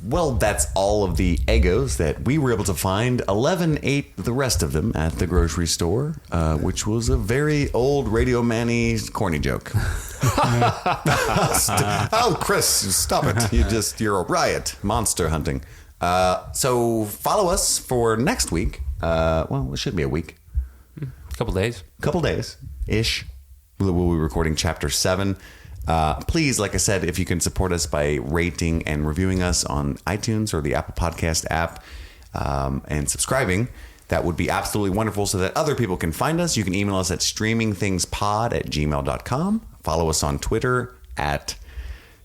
Well, that's all of the Eggos that we were able to find. 11 ate the rest of them at the grocery store, which was a very old Radio Manny corny joke. Oh, Chris, stop it. You're a riot. Monster hunting. So follow us for next week. Well, it should be a week. Couple days. Couple days ish. We'll be recording chapter 7. Please, like I said, if you can support us by rating and reviewing us on iTunes or the Apple Podcast app and subscribing, that would be absolutely wonderful so that other people can find us. You can email us at streamingthingspod@gmail.com. Follow us on Twitter at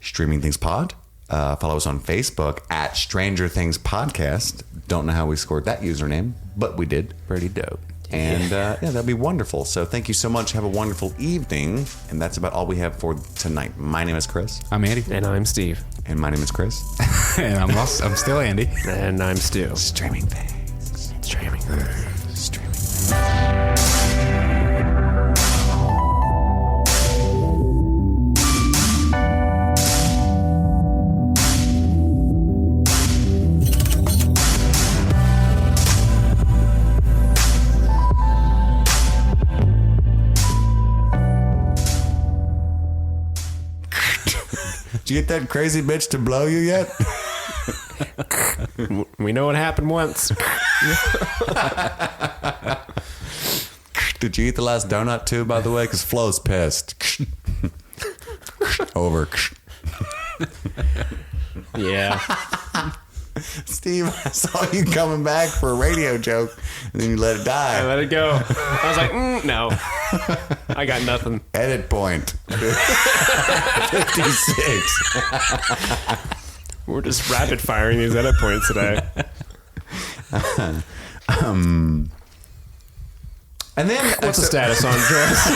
streamingthingspod. Follow us on Facebook at Stranger Things Podcast. Don't know how we scored that username, but we did. Pretty dope. And yeah, that'd be wonderful. So thank you so much. Have a wonderful evening. And that's about all we have for tonight. My name is Chris. I'm Andy. And I'm Steve. And my name is Chris. And I'm still Andy. And I'm Stu. Streaming things. Streaming. Streaming things. Did you get that crazy bitch to blow you yet? We know what happened once. Did you eat the last donut too, by the way? Because Flo's pissed. Over. Yeah. Steve, I saw you coming back for a radio joke, and then you let it I die. let it go. I was like, no. I got nothing. Edit point. 56. We're just rapid firing these edit points today. And then What's the status on Dress?